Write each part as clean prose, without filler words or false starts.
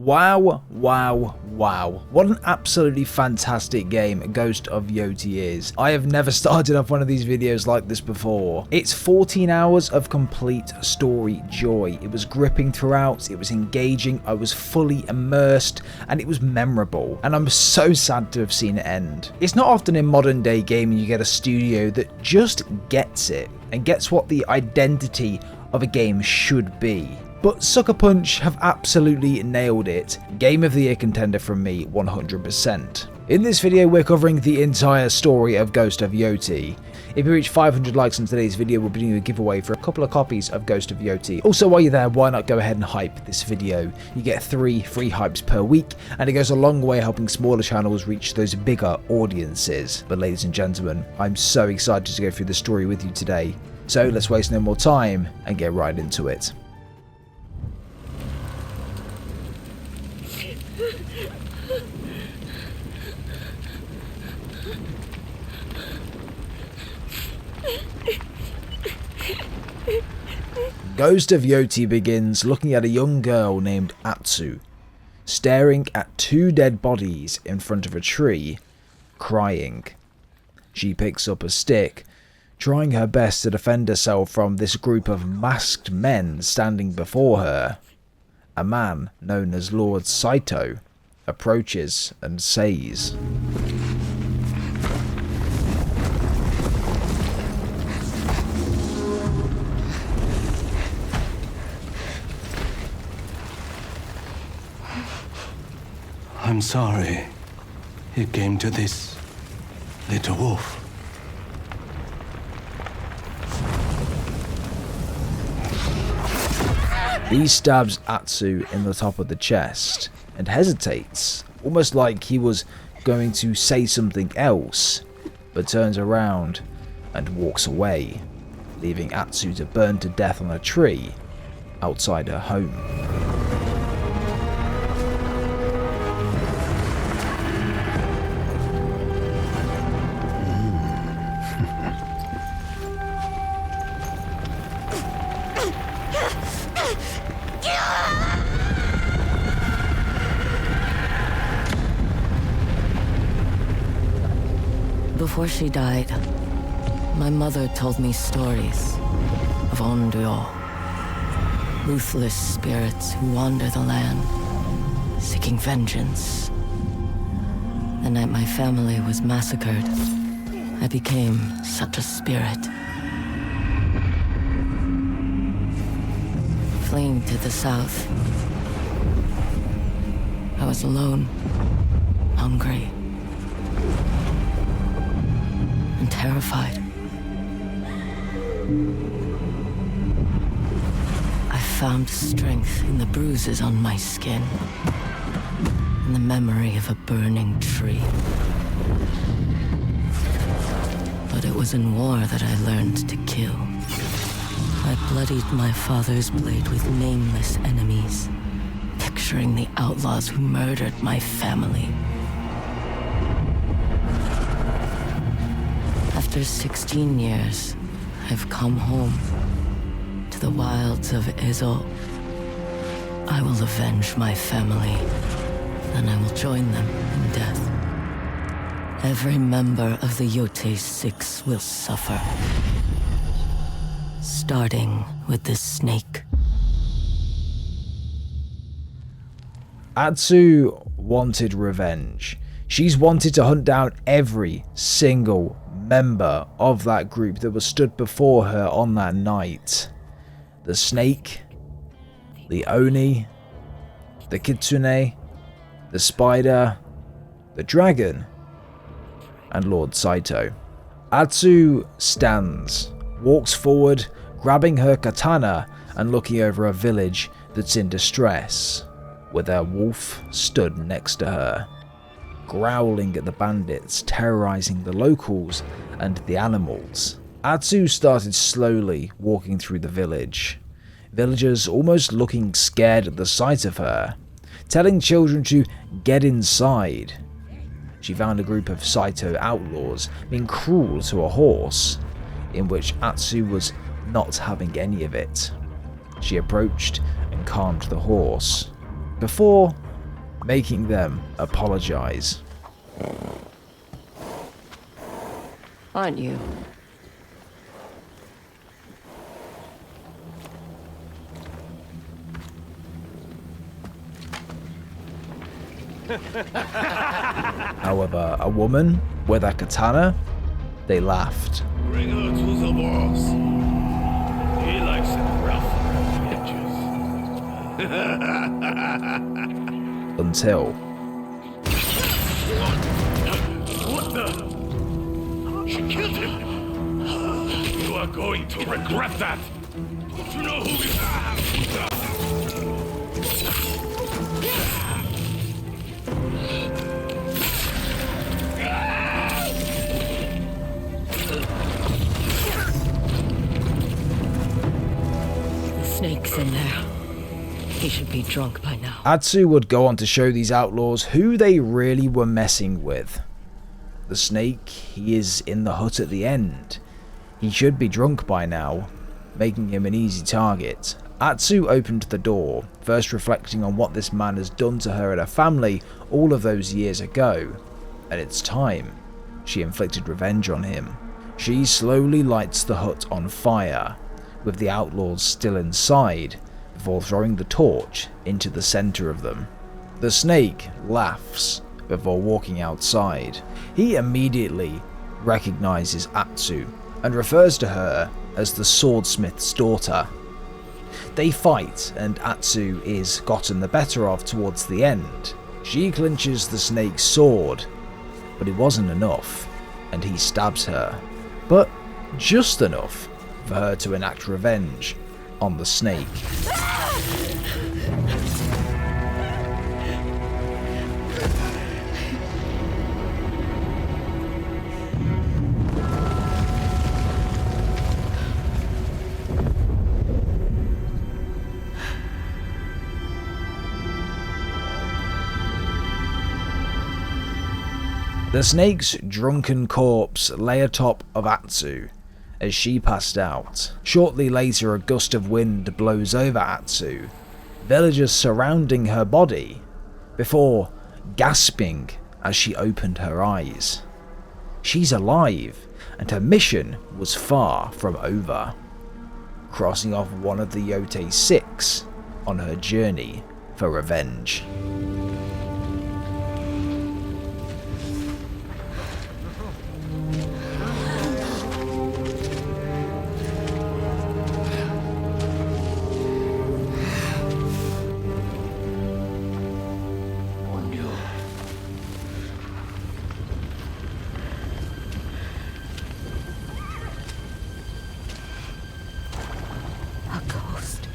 Wow, wow, wow. What an absolutely fantastic game Ghost of Yōtei is. I have never started off one of these videos like this before. It's 14 hours of complete story joy. It was gripping throughout, it was engaging, I was fully immersed, and it was memorable. And I'm so sad to have seen it end. It's not often in modern day gaming you get a studio that just gets it, and gets what the identity of a game should be. But Sucker Punch have absolutely nailed it. Game of the Year contender from me, 100%. In this video, we're covering the entire story of Ghost of Yōtei. If you reach 500 likes on today's video, we'll be doing a giveaway for a couple of copies of Ghost of Yōtei. Also, while you're there, why not go ahead and hype this video? You get 3 free hypes per week, and it goes a long way helping smaller channels reach those bigger audiences. But ladies and gentlemen, I'm so excited to go through the story with you today. So let's waste no more time and get right into it. Ghost of Yōtei begins looking at a young girl named Atsu, staring at 2 dead bodies in front of a tree, crying. She picks up a stick, trying her best to defend herself from this group of masked men standing before her. A man known as Lord Saito approaches and says, I'm sorry it came to this, little wolf. He stabs Atsu in the top of the chest and hesitates, almost like he was going to say something else, but turns around and walks away, leaving Atsu to burn to death on a tree outside her home. Before she died, my mother told me stories of Onryo, ruthless spirits who wander the land, seeking vengeance. The night my family was massacred, I became such a spirit. Fleeing to the south, I was alone, hungry, and terrified. I found strength in the bruises on my skin, in the memory of a burning tree. But it was in war that I learned to kill. I bloodied my father's blade with nameless enemies, picturing the outlaws who murdered my family. After 16 years, I've come home to the wilds of Wizzo. I will avenge my family, and I will join them in death. Every member of the Yōtei 6 will suffer, starting with the snake. Atsu wanted revenge. She's wanted to hunt down every single member of that group that was stood before her on that night. The snake, the Oni, the Kitsune, the spider, the dragon, and Lord Saito. Atsu stands, walks forward, grabbing her katana and looking over a village that's in distress, with her wolf stood next to her, growling at the bandits, terrorizing the locals and the animals. Atsu started slowly walking through the village, villagers almost looking scared at the sight of her, telling children to get inside. She found a group of Saito outlaws being cruel to a horse, in which Atsu was not having any of it. She approached and calmed the horse, before making them apologize. Aren't you? However, a woman with a katana, they laughed. Bring her to the boss. He likes it rough around the edges. Until What the? She killed him. You are going to regret that. Don't you know who we are? Snake's in there. He should be drunk by now. Atsu would go on to show these outlaws who they really were messing with. The snake, he is in the hut at the end. He should be drunk by now, making him an easy target. Atsu opened the door, first reflecting on what this man has done to her and her family all of those years ago. And it's time. She inflicted revenge on him. She slowly lights the hut on fire, with the outlaws still inside, before throwing the torch into the center of them. The snake laughs before walking outside. He immediately recognizes Atsu and refers to her as the swordsmith's daughter. They fight and Atsu is gotten the better of towards the end. She clinches the snake's sword, but it wasn't enough, and he stabs her. But just enough for her to enact revenge on the snake. The snake's drunken corpse lay atop of Atsu as she passed out. Shortly later, a gust of wind blows over Atsu, villagers surrounding her body, before gasping as she opened her eyes. She's alive, and her mission was far from over, crossing off one of the Yōtei 6 on her journey for revenge. A ghost.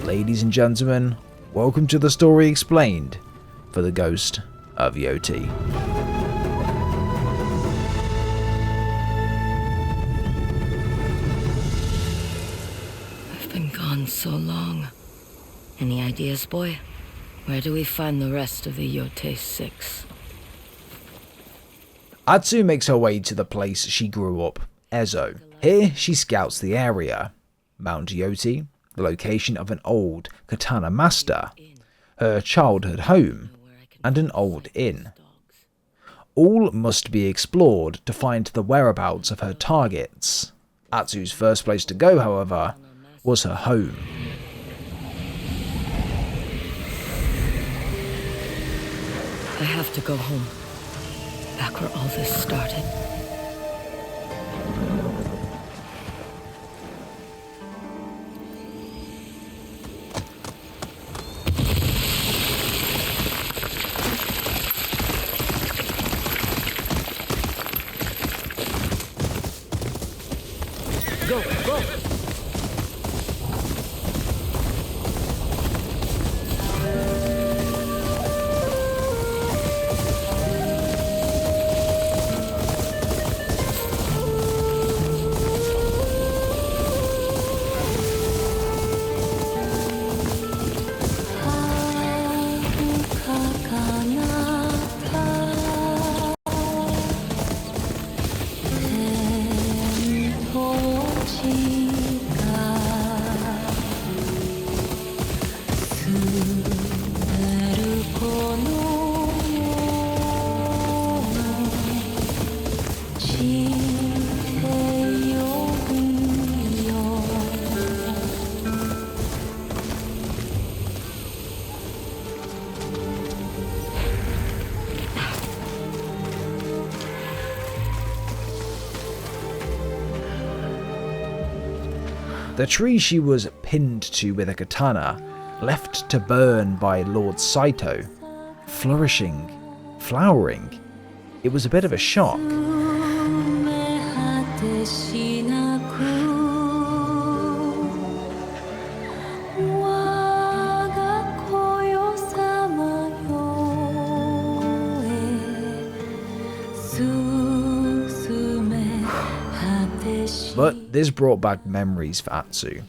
Ladies and gentlemen, welcome to the story explained for the Ghost of Yōtei. so long. Any ideas, boy? Where do we find the rest of the Yōtei 6? Atsu makes her way to the place she grew up, Ezo. Here, she scouts the area. Mount Yoti, the location of an old katana master, her childhood home, and an old inn. All must be explored to find the whereabouts of her targets. Atsu's first place to go, however, was her home. I have to go home. Back where all this started. Go, go! The tree she was pinned to with a katana, left to burn by Lord Saito, flourishing, flowering. It was a bit of a shock. But this brought back memories for Atsu.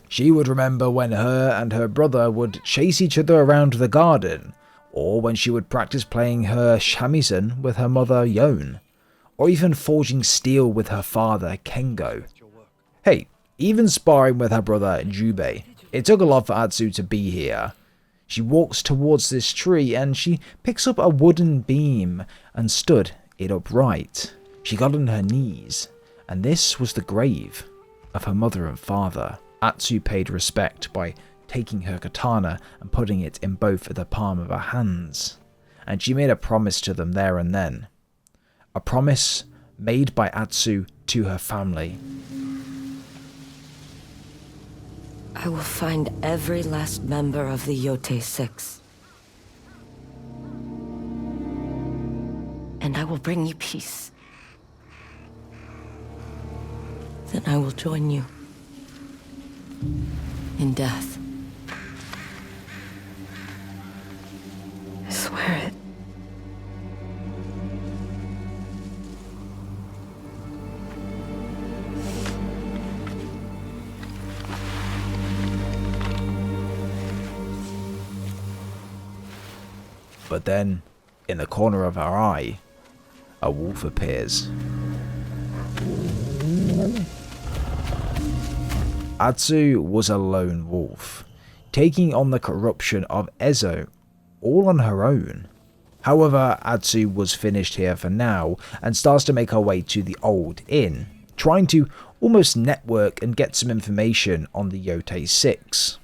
She would remember when her and her brother would chase each other around the garden, or when she would practice playing her shamisen with her mother Yon, or even forging steel with her father Kengo. Hey, even sparring with her brother Jubei. It took a lot for Atsu to be here. She walks towards this tree and she picks up a wooden beam and stood it upright. She got on her knees, and this was the grave of her mother and father. Atsu paid respect by taking her katana and putting it in both of the palm of her hands, and she made a promise to them there and then. A promise made by Atsu to her family. I will find every last member of the Yōtei 6. And I will bring you peace. Then I will join you in death. I swear it. But then, in the corner of her eye, a wolf appears. Atsu was a lone wolf, taking on the corruption of Ezo all on her own. However, Atsu was finished here for now and starts to make her way to the old inn, trying to almost network and get some information on the Yōtei 6,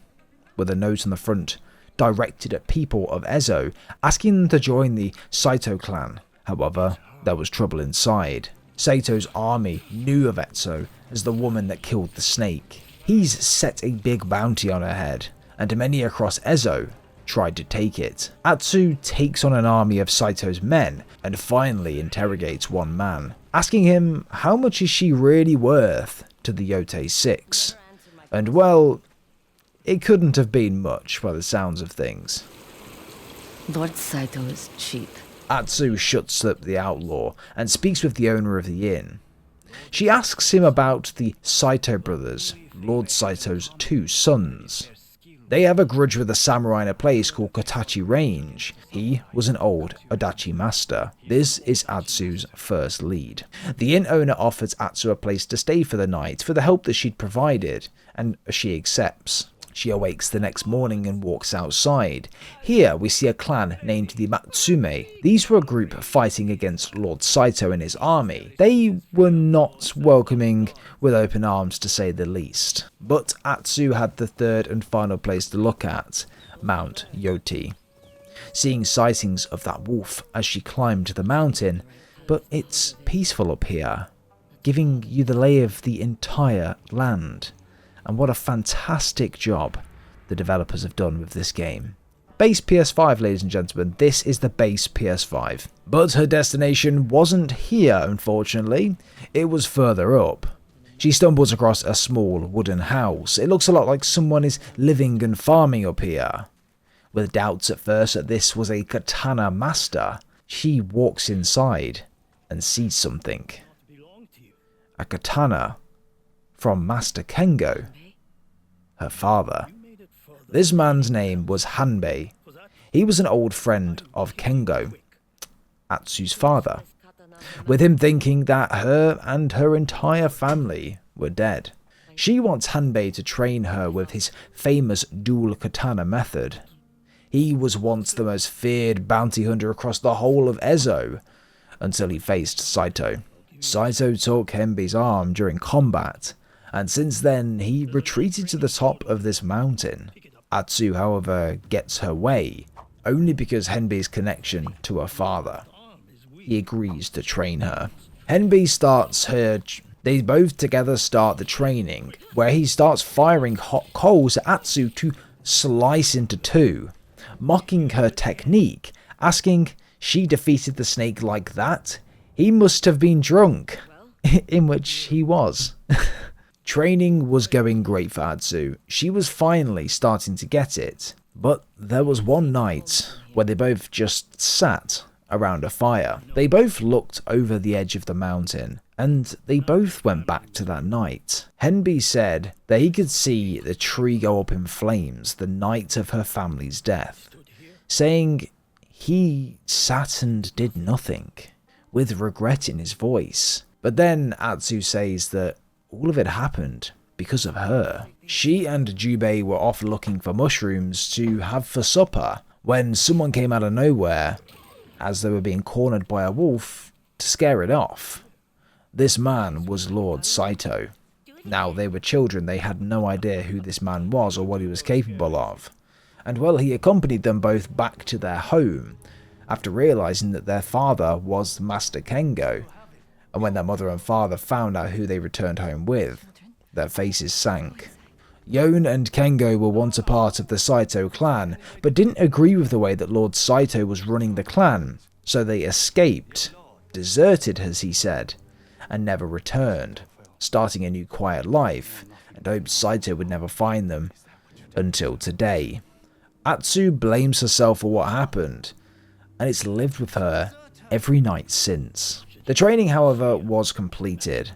with a note on the front directed at people of Ezo, asking them to join the Saito clan. However, there was trouble inside. Sato's army knew of Ezo as the woman that killed the snake. He's set a big bounty on her head, and many across Ezo tried to take it. Atsu takes on an army of Sato's men and finally interrogates one man, asking him how much is she really worth to the Yōtei 6. And well, it couldn't have been much by the sounds of things. Lord Saito is cheap. Atsu shuts up the outlaw and speaks with the owner of the inn. She asks him about the Saito brothers, Lord Saito's two sons. They have a grudge with a samurai in a place called Kotachi Range. He was an old Odachi master. This is Atsu's first lead. The inn owner offers Atsu a place to stay for the night for the help that she'd provided, and she accepts. She awakes the next morning and walks outside. Here we see a clan named the Matsume. These were a group fighting against Lord Saito and his army. They were not welcoming with open arms, to say the least. But Atsu had the third and final place to look at, Mount Yoti. Seeing sightings of that wolf as she climbed the mountain, but it's peaceful up here, giving you the lay of the entire land. And what a fantastic job the developers have done with this game. Base PS5, ladies and gentlemen, this is the base PS5. But her destination wasn't here, unfortunately. It was further up. She stumbles across a small wooden house. It looks a lot like someone is living and farming up here. With doubts at first that this was a katana master, she walks inside and sees something. A katana from Master Kengo, her father. This man's name was Hanbei. He was an old friend of Kengo, Atsu's father, with him thinking that her and her entire family were dead. She wants Hanbei to train her with his famous dual katana method. He was once the most feared bounty hunter across the whole of Ezo, until he faced Saito. Saito took Hanbei's arm during combat, and since then he retreated to the top of this mountain. Atsu, however, gets her way, only because Hanbei's connection to her father. He agrees to train her. They both together start the training, where he starts firing hot coals at Atsu to slice into two, mocking her technique, asking, "She defeated the snake like that? He must have been drunk," in which he was. Training was going great for Atsu. She was finally starting to get it. But there was one night where they both just sat around a fire. They both looked over the edge of the mountain, and they both went back to that night. Hanbei said that he could see the tree go up in flames the night of her family's death, saying he sat and did nothing, with regret in his voice. But then Atsu says that all of it happened because of her. She and Jubei were off looking for mushrooms to have for supper when someone came out of nowhere as they were being cornered by a wolf to scare it off. This man was Lord Saito. Now, they were children, they had no idea who this man was or what he was capable of. And well, he accompanied them both back to their home after realizing that their father was Master Kengo. And when their mother and father found out who they returned home with, their faces sank. Yon and Kengo were once a part of the Saito clan, but didn't agree with the way that Lord Saito was running the clan, so they escaped, deserted as he said, and never returned, starting a new quiet life, and hoped Saito would never find them, until today. Atsu blames herself for what happened, and it's lived with her every night since. The training, however, was completed.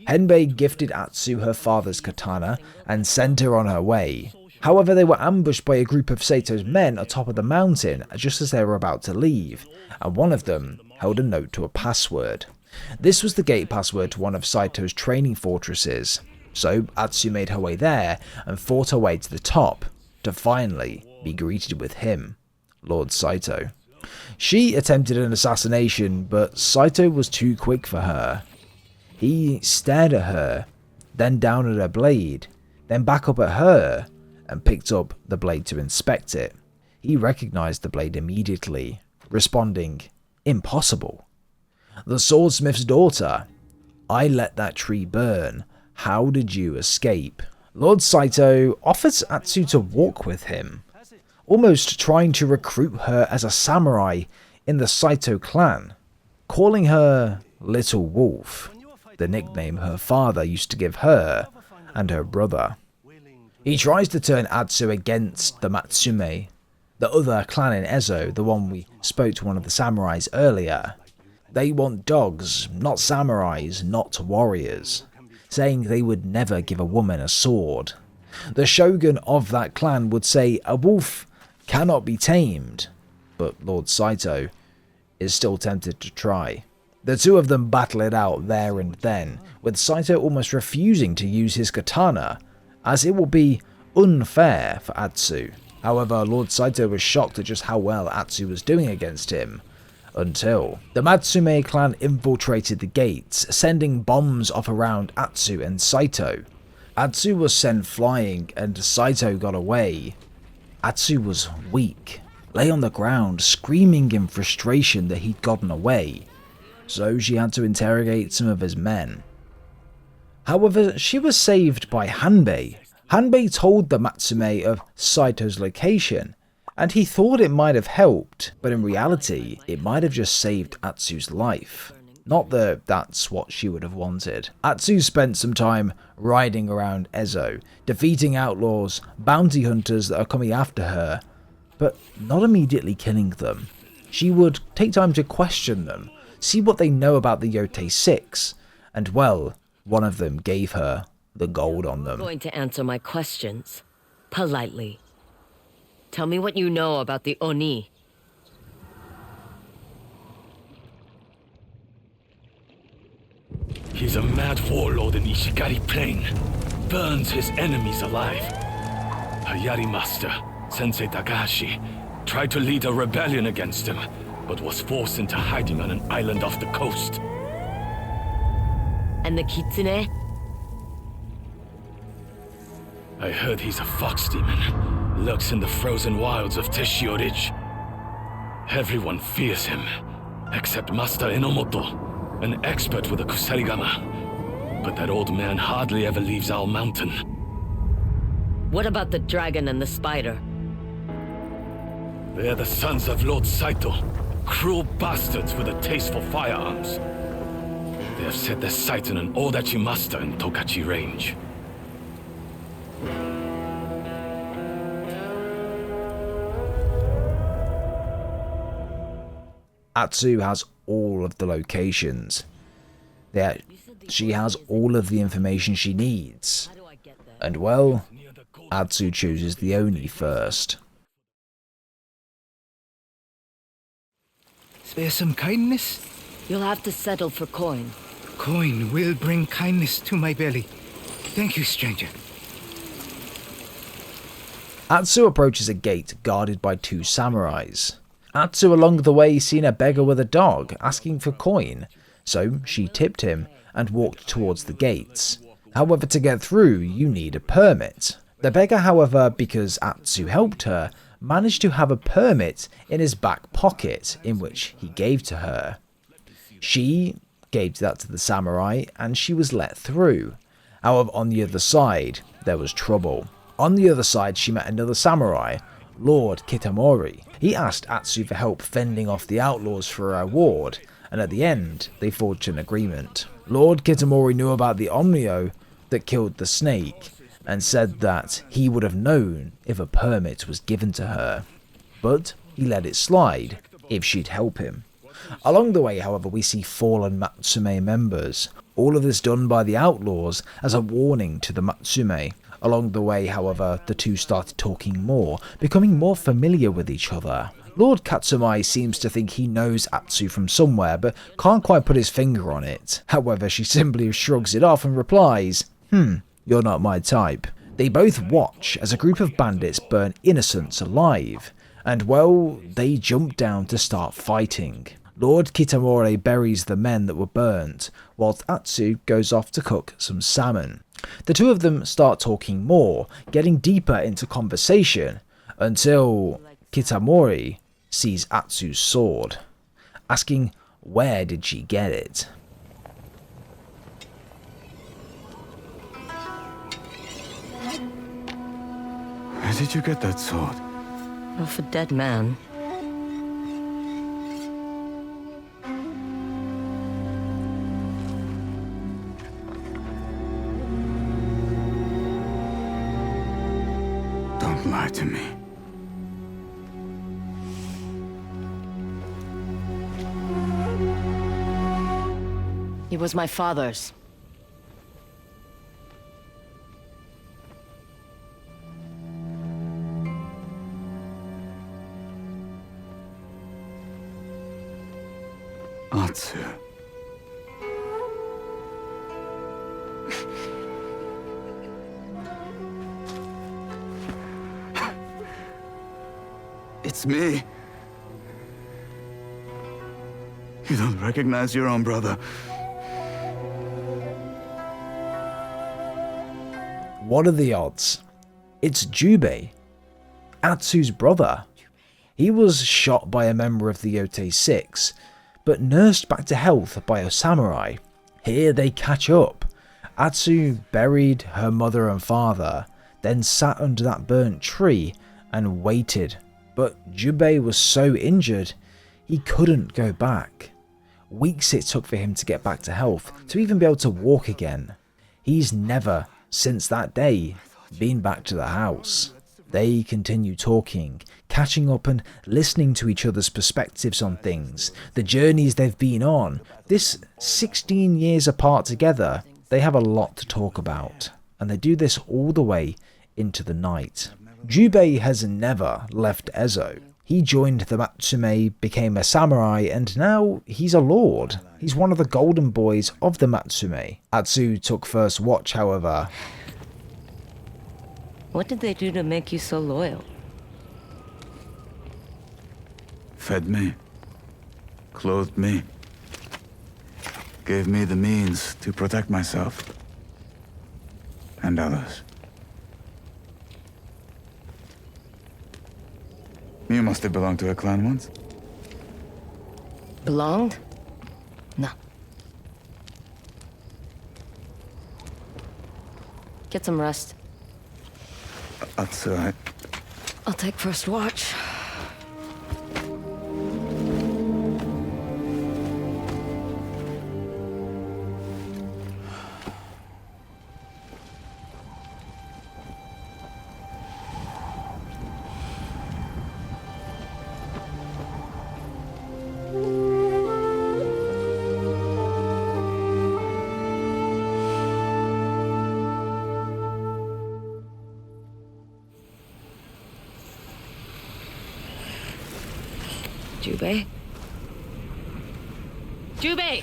Hanbei gifted Atsu her father's katana and sent her on her way. However, they were ambushed by a group of Sato's men atop of the mountain just as they were about to leave, and one of them held a note to a password. This was the gate password to one of Saito's training fortresses, so Atsu made her way there and fought her way to the top to finally be greeted with him, Lord Saito. She attempted an assassination, but Saito was too quick for her. He stared at her, then down at her blade, then back up at her, and picked up the blade to inspect it. He recognized the blade immediately, responding, "Impossible. The swordsmith's daughter. I let that tree burn. How did you escape?" Lord Saito offers Atsu to walk with him, almost trying to recruit her as a samurai in the Saito clan, calling her Little Wolf, the nickname her father used to give her and her brother. He tries to turn Atsu against the Matsume, the other clan in Ezo, the one we spoke to one of the samurais earlier. They want dogs, not samurais, not warriors, saying they would never give a woman a sword. The shogun of that clan would say a wolf cannot be tamed, but Lord Saito is still tempted to try. The two of them battle it out there and then, with Saito almost refusing to use his katana, as it will be unfair for Atsu. However, Lord Saito was shocked at just how well Atsu was doing against him, until the Matsume clan infiltrated the gates, sending bombs off around Atsu and Saito. Atsu was sent flying and Saito got away. Atsu was weak, lay on the ground screaming in frustration that he'd gotten away, so she had to interrogate some of his men. However, she was saved by Hanbei. Hanbei told the Matsume of Saito's location, and he thought it might have helped, but in reality, it might have just saved Atsu's life. Not that that's what she would have wanted. Atsu spent some time riding around Ezo, defeating outlaws, bounty hunters that are coming after her, but not immediately killing them. She would take time to question them, see what they know about the Yōtei 6, and well, one of them gave her the gold on them. Going to answer my questions politely. Tell me what you know about the Oni. He's a mad warlord in Ishigari Plain. Burns his enemies alive. A Yari master, Sensei Takahashi, tried to lead a rebellion against him, but was forced into hiding on an island off the coast. And the Kitsune? I heard he's a fox demon. Lurks in the frozen wilds of Teshio Ridge. Everyone fears him, except Master Enomoto, an expert with a kusarigama. But that old man hardly ever leaves our mountain. What about the dragon and the spider? They're the sons of Lord Saito, cruel bastards with a taste for firearms. They have set their sights on an Odachi master in Tokachi Range. Atsu has all of the locations. She has all of the information she needs. And well, Atsu chooses the Oni first. Spare some kindness? You'll have to settle for coin. Coin will bring kindness to my belly. Thank you, stranger. Atsu approaches a gate guarded by two samurais. Atsu along the way seen a beggar with a dog asking for coin, so she tipped him and walked towards the gates. However, to get through, you need a permit. The beggar, however, because Atsu helped her, managed to have a permit in his back pocket, in which he gave to her. She gave that to the samurai, and she was let through. However, on the other side, there was trouble. On the other side, she met another samurai, Lord Kitamori. He asked Atsu for help fending off the outlaws for a reward, and at the end, they forged an agreement. Lord Kitamori knew about the Onryo that killed the snake, and said that he would have known if a permit was given to her, but he let it slide if she'd help him. Along the way, however, we see fallen Matsume members, all of this done by the outlaws as a warning to the Matsume. Along the way, however, the two started talking more, becoming more familiar with each other. Lord Katsumai seems to think he knows Atsu from somewhere, but can't quite put his finger on it. However, she simply shrugs it off and replies, "You're not my type." They both watch as a group of bandits burn innocents alive, and well, they jump down to start fighting. Lord Kitamori buries the men that were burnt, whilst Atsu goes off to cook some salmon. The two of them start talking more, getting deeper into conversation, until Kitamori sees Atsu's sword, asking where did she get it. Where did you get that sword? Off a dead man. Don't lie to me. He was my father's. Atsu. It's me. You don't recognize your own brother. What are the odds? It's Jubei, Atsu's brother. He was shot by a member of the Yotei 6, but nursed back to health by a samurai. Here they catch up. Atsu buried her mother and father, then sat under that burnt tree and waited. But Jubei was so injured, he couldn't go back. Weeks it took for him to get back to health, to even be able to walk again. He's never, since that day, been back to the house. They continue talking, catching up and listening to each other's perspectives on things, the journeys they've been on. This 16 years apart together, they have a lot to talk about, and they do this all the way into the night. Jubei has never left Ezo. He joined the Matsume, became a samurai, and now he's a lord. He's one of the golden boys of the Matsume. Atsu took first watch, however. What did they do to make you so loyal? Fed me. Clothed me. Gave me the means to protect myself. And others. You must have belonged to a clan once. Belonged? No. Get some rest. Atsu, I'll take first watch. Jubei? Jubei!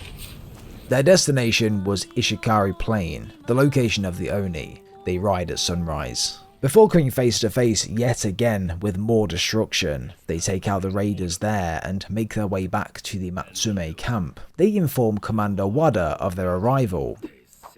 Their destination was Ishikari Plain, the location of the Oni. They ride at sunrise. Before coming face to face yet again with more destruction, they take out the raiders there and make their way back to the Matsume camp. They inform Commander Wada of their arrival.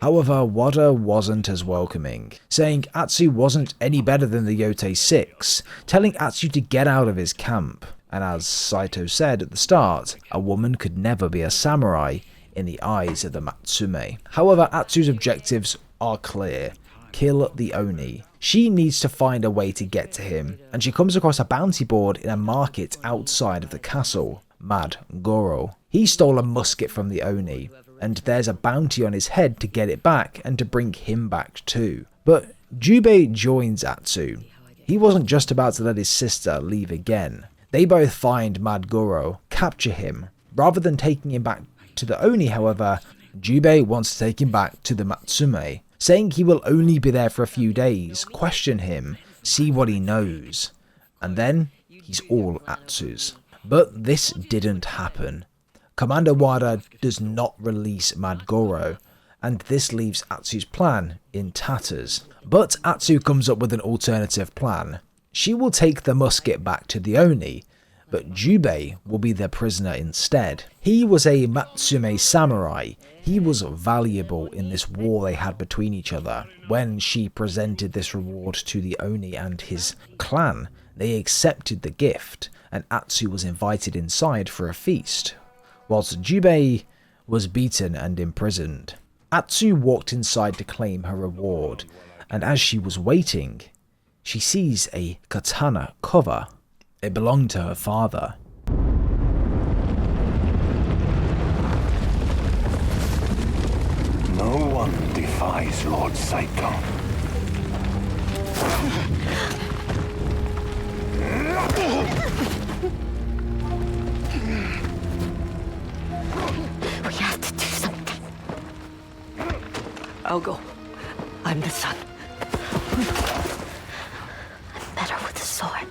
However, Wada wasn't as welcoming, saying Atsu wasn't any better than the Yotei 6, telling Atsu to get out of his camp. And as Saito said at the start, a woman could never be a samurai in the eyes of the Matsume. However, Atsu's objectives are clear. Kill the Oni. She needs to find a way to get to him, and she comes across a bounty board in a market outside of the castle. Mad Goro. He stole a musket from the Oni, and there's a bounty on his head to get it back and to bring him back too. But Jubei joins Atsu. He wasn't just about to let his sister leave again. They both find Mad Goro, capture him. Rather than taking him back to the Oni, however, Jubei wants to take him back to the Matsume, saying he will only be there for a few days, question him, see what he knows, and then he's all Atsu's. But this didn't happen. Commander Wada does not release Mad Goro, and this leaves Atsu's plan in tatters. But Atsu comes up with an alternative plan. She will take the musket back to the Oni, but Jubei will be their prisoner instead. He was a Matsume samurai. He was valuable in this war they had between each other. When she presented this reward to the Oni and his clan, they accepted the gift, and Atsu was invited inside for a feast, whilst Jubei was beaten and imprisoned. Atsu walked inside to claim her reward, and as she was waiting, she sees a katana cover. It belonged to her father. No one defies Lord Saito. We have to do something. I'll go. I'm the son. I'm better with a sword.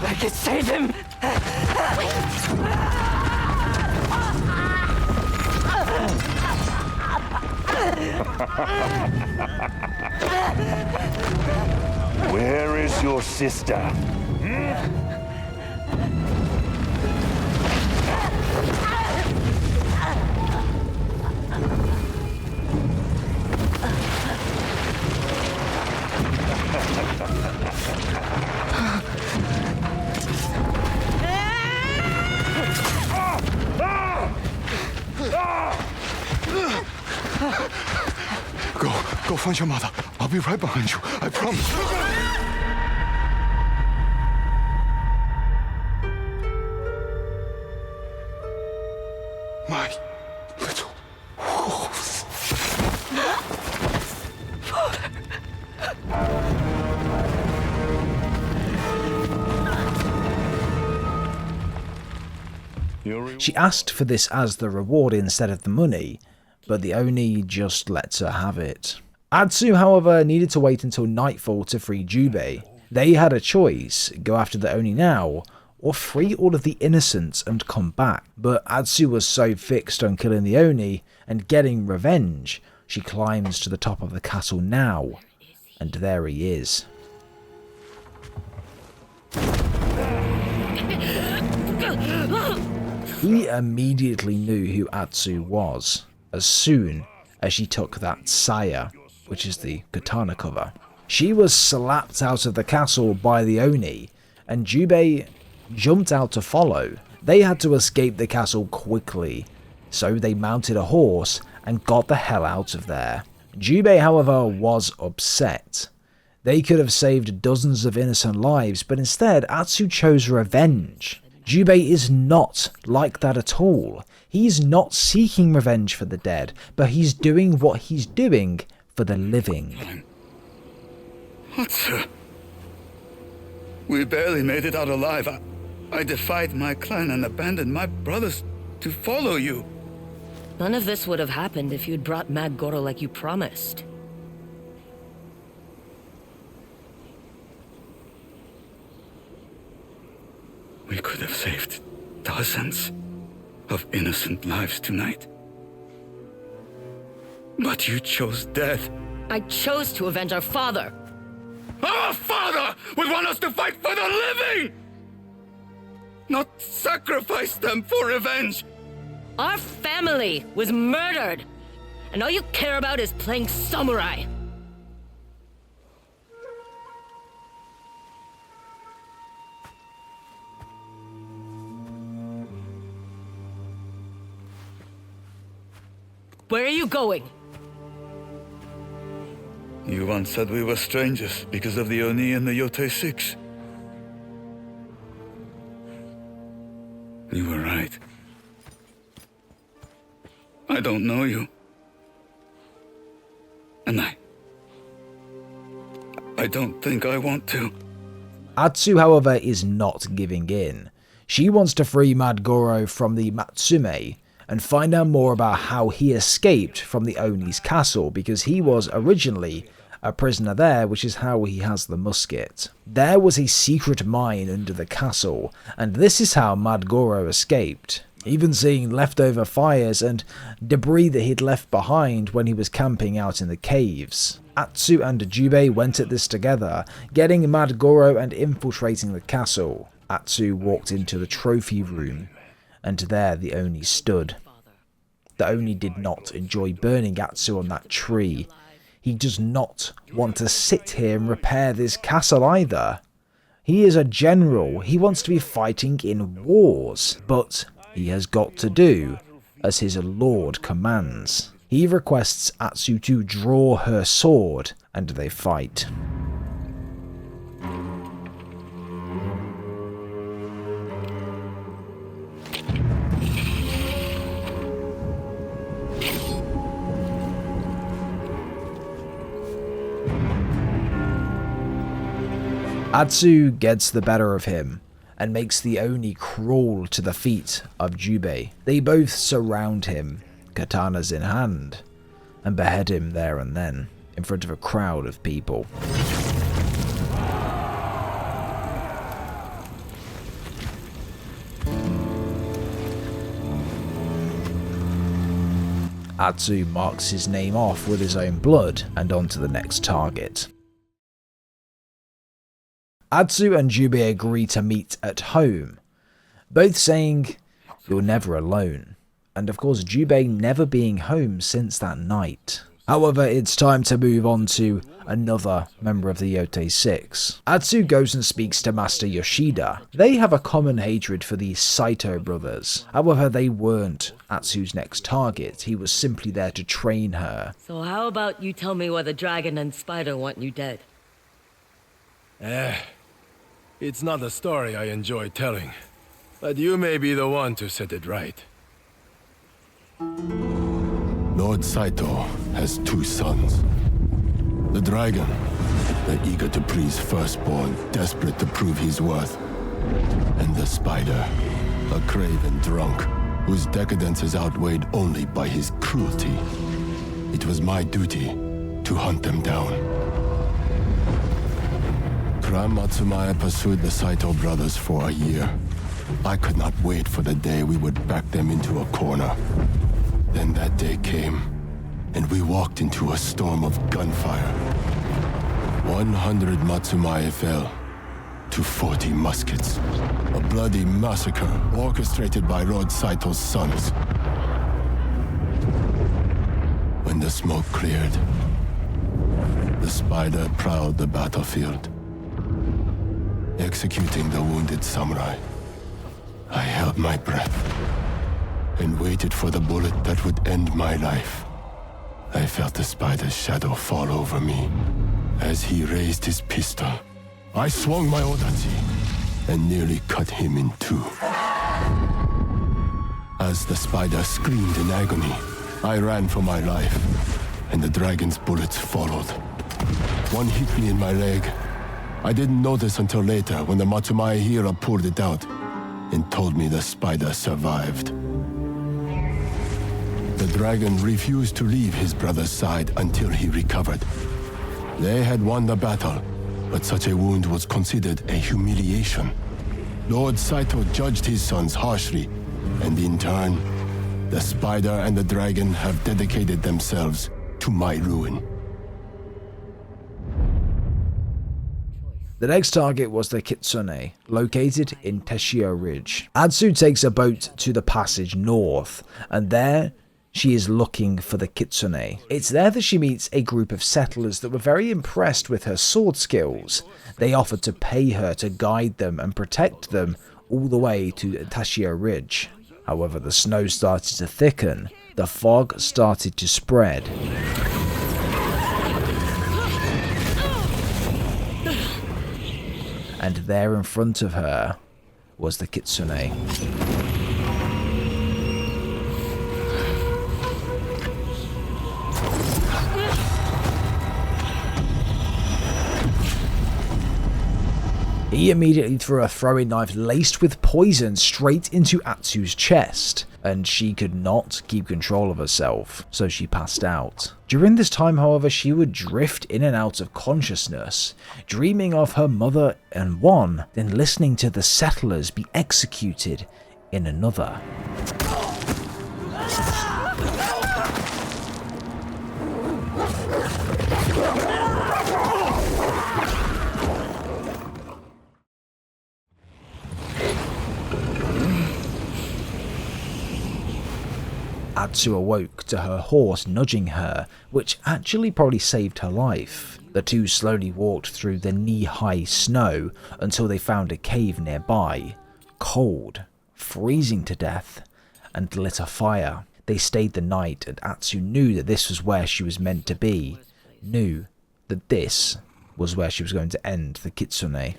I can save him! Where is your sister? Go find your mother. I'll be right behind you. I promise. My little wolves. She asked for this as the reward instead of the money, but the Oni just lets her have it. Atsu, however, needed to wait until nightfall to free Jubei. They had a choice, go after the Oni now, or free all of the innocents and come back. But Atsu was so fixed on killing the Oni and getting revenge, she climbs to the top of the castle now, and there he is. He immediately knew who Atsu was, as soon as she took that saya, which is the katana cover. She was slapped out of the castle by the Oni, and Jubei jumped out to follow. They had to escape the castle quickly, so they mounted a horse and got the hell out of there. Jubei, however, was upset. They could have saved dozens of innocent lives, but instead Atsu chose revenge. Jubei is not like that at all. He's not seeking revenge for the dead, but he's doing what he's doing for the living. Atsu. We barely made it out alive. I defied my clan and abandoned my brothers to follow you. None of this would have happened if you'd brought Mad Goro like you promised. We could have saved dozens of innocent lives tonight. But you chose death. I chose to avenge our father. Our father would want us to fight for the living! Not sacrifice them for revenge! Our family was murdered, and all you care about is playing samurai. Where are you going? You once said we were strangers because of the Oni and the Yōtei 6. You were right. I don't know you. And I don't think I want to. Atsu, however, is not giving in. She wants to free Mad Goro from the Matsume and find out more about how he escaped from the Oni's castle, because he was originally a prisoner there, which is how he has the musket. There was a secret mine under the castle, and this is how Mad Goro escaped, even seeing leftover fires and debris that he'd left behind when he was camping out in the caves. Atsu and Jubei went at this together, getting Mad Goro and infiltrating the castle. Atsu walked into the trophy room, and there the Oni stood. The Oni did not enjoy burning Atsu on that tree. He does not want to sit here and repair this castle either. He is a general. He wants to be fighting in wars, but he has got to do as his lord commands. He requests Atsu to draw her sword, and they fight. Atsu gets the better of him, and makes the Oni crawl to the feet of Jubei. They both surround him, katanas in hand, and behead him there and then, in front of a crowd of people. Atsu marks his name off with his own blood and on to the next target. Atsu and Jubei agree to meet at home, both saying, "You're never alone," and of course Jubei never being home since that night. However, it's time to move on to another member of the Yotei 6. Atsu goes and speaks to Master Yoshida. They have a common hatred for the Saito brothers. However, they weren't Atsu's next target. He was simply there to train her. So how about you tell me why the dragon and spider want you dead? It's not a story I enjoy telling, but you may be the one to set it right. Lord Saito has two sons. The dragon, the eager to please firstborn, desperate to prove his worth. And the spider, a craven drunk, whose decadence is outweighed only by his cruelty. It was my duty to hunt them down. Clan Matsumaya pursued the Saito brothers for a year. I could not wait for the day we would back them into a corner. Then that day came, and we walked into a storm of gunfire. 100 Matsumaya fell to 40 muskets. A bloody massacre orchestrated by Lord Saito's sons. When the smoke cleared, the spider prowled the battlefield, executing the wounded samurai. I held my breath and waited for the bullet that would end my life. I felt the spider's shadow fall over me. As he raised his pistol, I swung my odachi and nearly cut him in two. As the spider screamed in agony, I ran for my life, and the dragon's bullets followed. One hit me in my leg. I didn't notice until later when the Matsumaya hero pulled it out and told me the spider survived. The dragon refused to leave his brother's side until he recovered. They had won the battle, but such a wound was considered a humiliation. Lord Saito judged his sons harshly, and in turn, the spider and the dragon have dedicated themselves to my ruin. The next target was the Kitsune, located in Teshio Ridge. Atsu takes a boat to the passage north, and there she is looking for the Kitsune. It's there that she meets a group of settlers that were very impressed with her sword skills. They offered to pay her to guide them and protect them all the way to Teshio Ridge. However, the snow started to thicken, the fog started to spread. And there in front of her was the Kitsune. He immediately threw a throwing knife laced with poison straight into Atsu's chest, and she could not keep control of herself, so she passed out. During this time, however, she would drift in and out of consciousness, dreaming of her mother in one, then listening to the settlers be executed in another. Atsu awoke to her horse nudging her, which actually probably saved her life. The two slowly walked through the knee-high snow until they found a cave nearby, cold, freezing to death, and lit a fire. They stayed the night, and Atsu knew that this was where she was meant to be, knew that this was where she was going to end the Kitsune.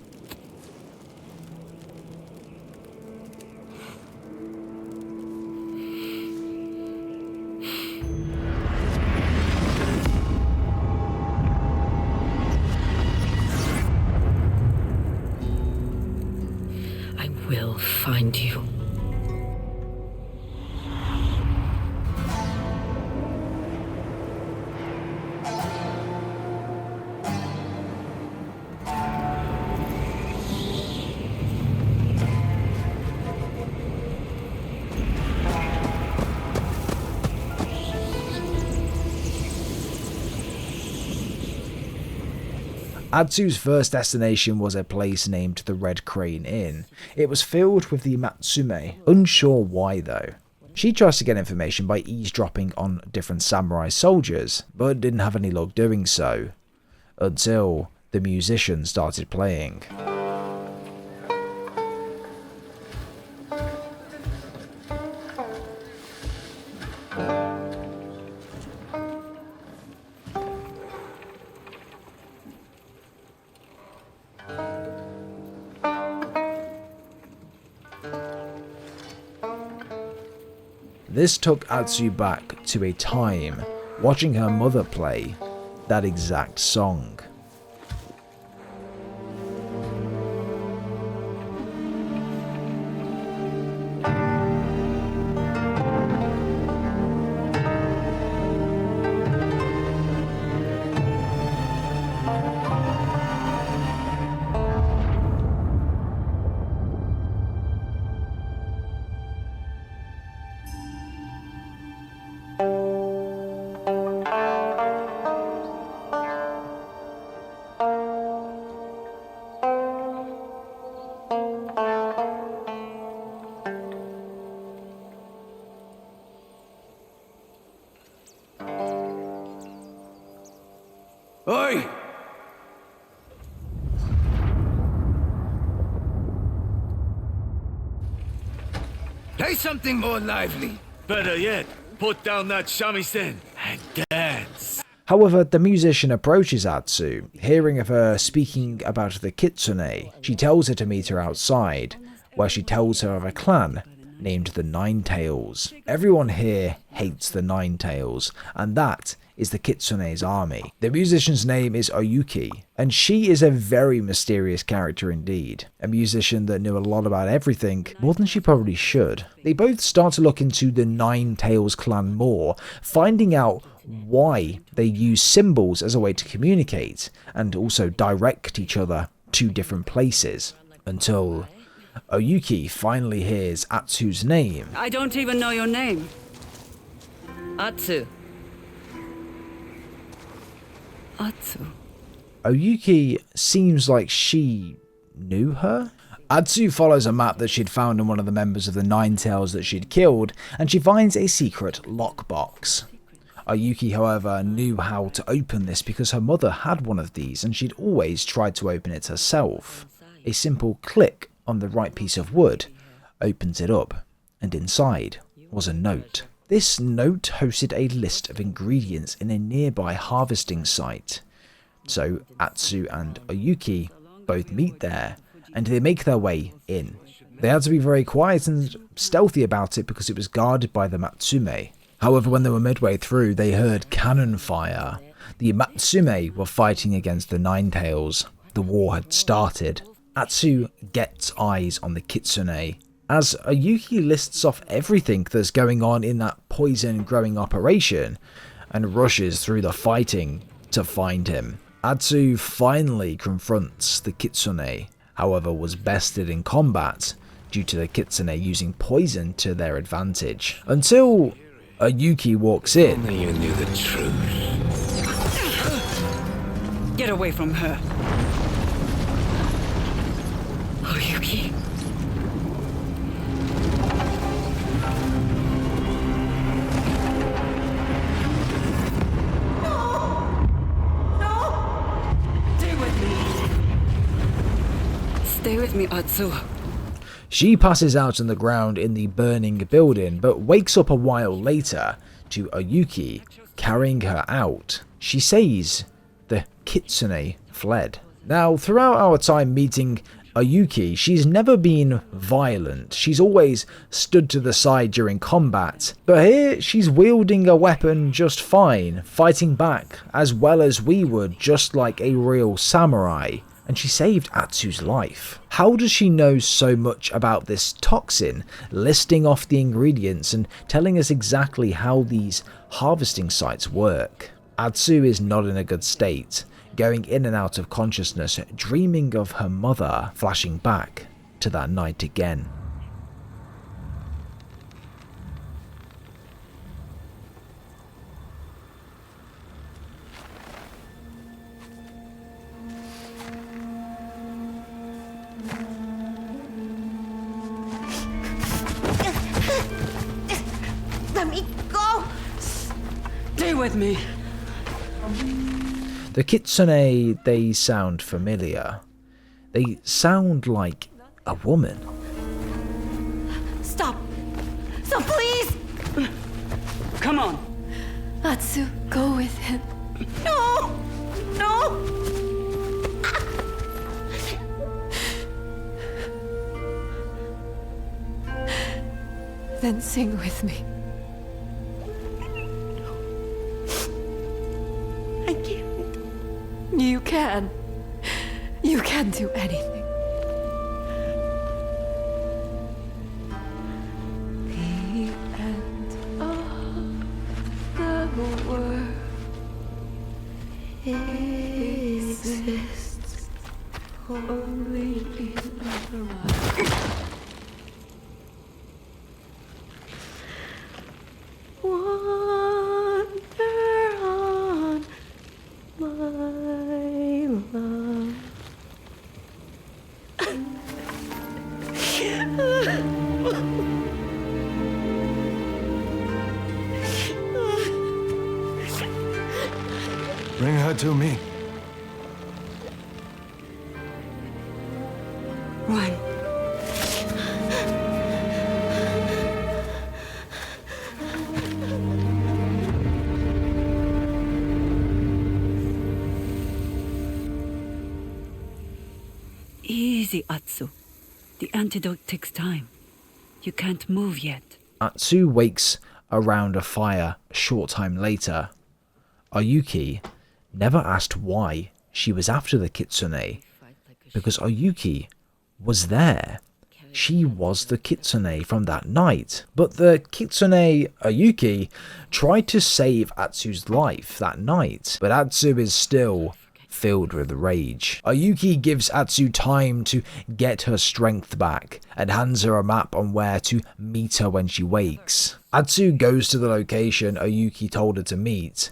will find you. Atsu's first destination was a place named the Red Crane Inn. It was filled with the Matsume, unsure why though. She tries to get information by eavesdropping on different samurai soldiers, but didn't have any luck doing so, until the musician started playing. This took Atsu back to a time watching her mother play that exact song. Oi! Play something more lively. Better yet, put down that shamisen and dance. However, the musician approaches Atsu, hearing of her speaking about the Kitsune. She tells her to meet her outside, where she tells her of a clan named the Ninetails. Everyone here hates the Ninetails, and that is the Kitsune's army. The musician's name is Oyuki, and she is a very mysterious character indeed. A musician that knew a lot about everything, more than she probably should. They both start to look into the Ninetails clan more, finding out why they use symbols as a way to communicate, and also direct each other to different places, until Oyuki finally hears Atsu's name. I don't even know your name. Atsu. Atsu. Oyuki seems like she knew her. Atsu follows a map that she'd found on one of the members of the Ninetails that she'd killed, and she finds a secret lockbox. Oyuki, however, knew how to open this because her mother had one of these and she'd always tried to open it herself. A simple click on the right piece of wood opens it up, and inside was a note. This note hosted a list of ingredients in a nearby harvesting site. So Atsu and Oyuki both meet there, and they make their way in. They had to be very quiet and stealthy about it because it was guarded by the Matsume. However, when they were midway through, they heard cannon fire. The Matsume were fighting against the Ninetails. The war had started. Atsu gets eyes on the Kitsune, as Oyuki lists off everything that's going on in that poison growing operation, and rushes through the fighting to find him. Atsu finally confronts the Kitsune, however was bested in combat due to the Kitsune using poison to their advantage, until Oyuki walks in. Only you knew the truth. Get away from her. Oyuki. Stay with me, Atsu. She passes out on the ground in the burning building, but wakes up a while later to Oyuki carrying her out. She says the Kitsune fled. Now, throughout our time meeting Oyuki, she's never been violent. She's always stood to the side during combat, but here she's wielding a weapon just fine, fighting back as well as we would, just like a real samurai. and she saved Atsu's life. How does she know so much about this toxin, listing off the ingredients and telling us exactly how these harvesting sites work? Atsu is not in a good state, going in and out of consciousness, dreaming of her mother, flashing back to that night again. Let me go! Stay with me. The kitsune, they sound familiar. They sound like a woman. Stop! Stop, please! Come on. Atsu, go with him. No! No! Then sing with me. I can't. You can. You can do anything. The end of the world exists only in our mind. Wander on, my love. Bring her to me. Run. Easy, Atsu. The antidote takes time. You can't move yet. Atsu wakes around a fire a short time later. Oyuki never asked why she was after the kitsune, because Oyuki was there. She was the kitsune from that night. But the kitsune, Oyuki, tried to save Atsu's life that night, but Atsu is still filled with rage. Oyuki gives Atsu time to get her strength back and hands her a map on where to meet her when she wakes. Atsu goes to the location Oyuki told her to meet,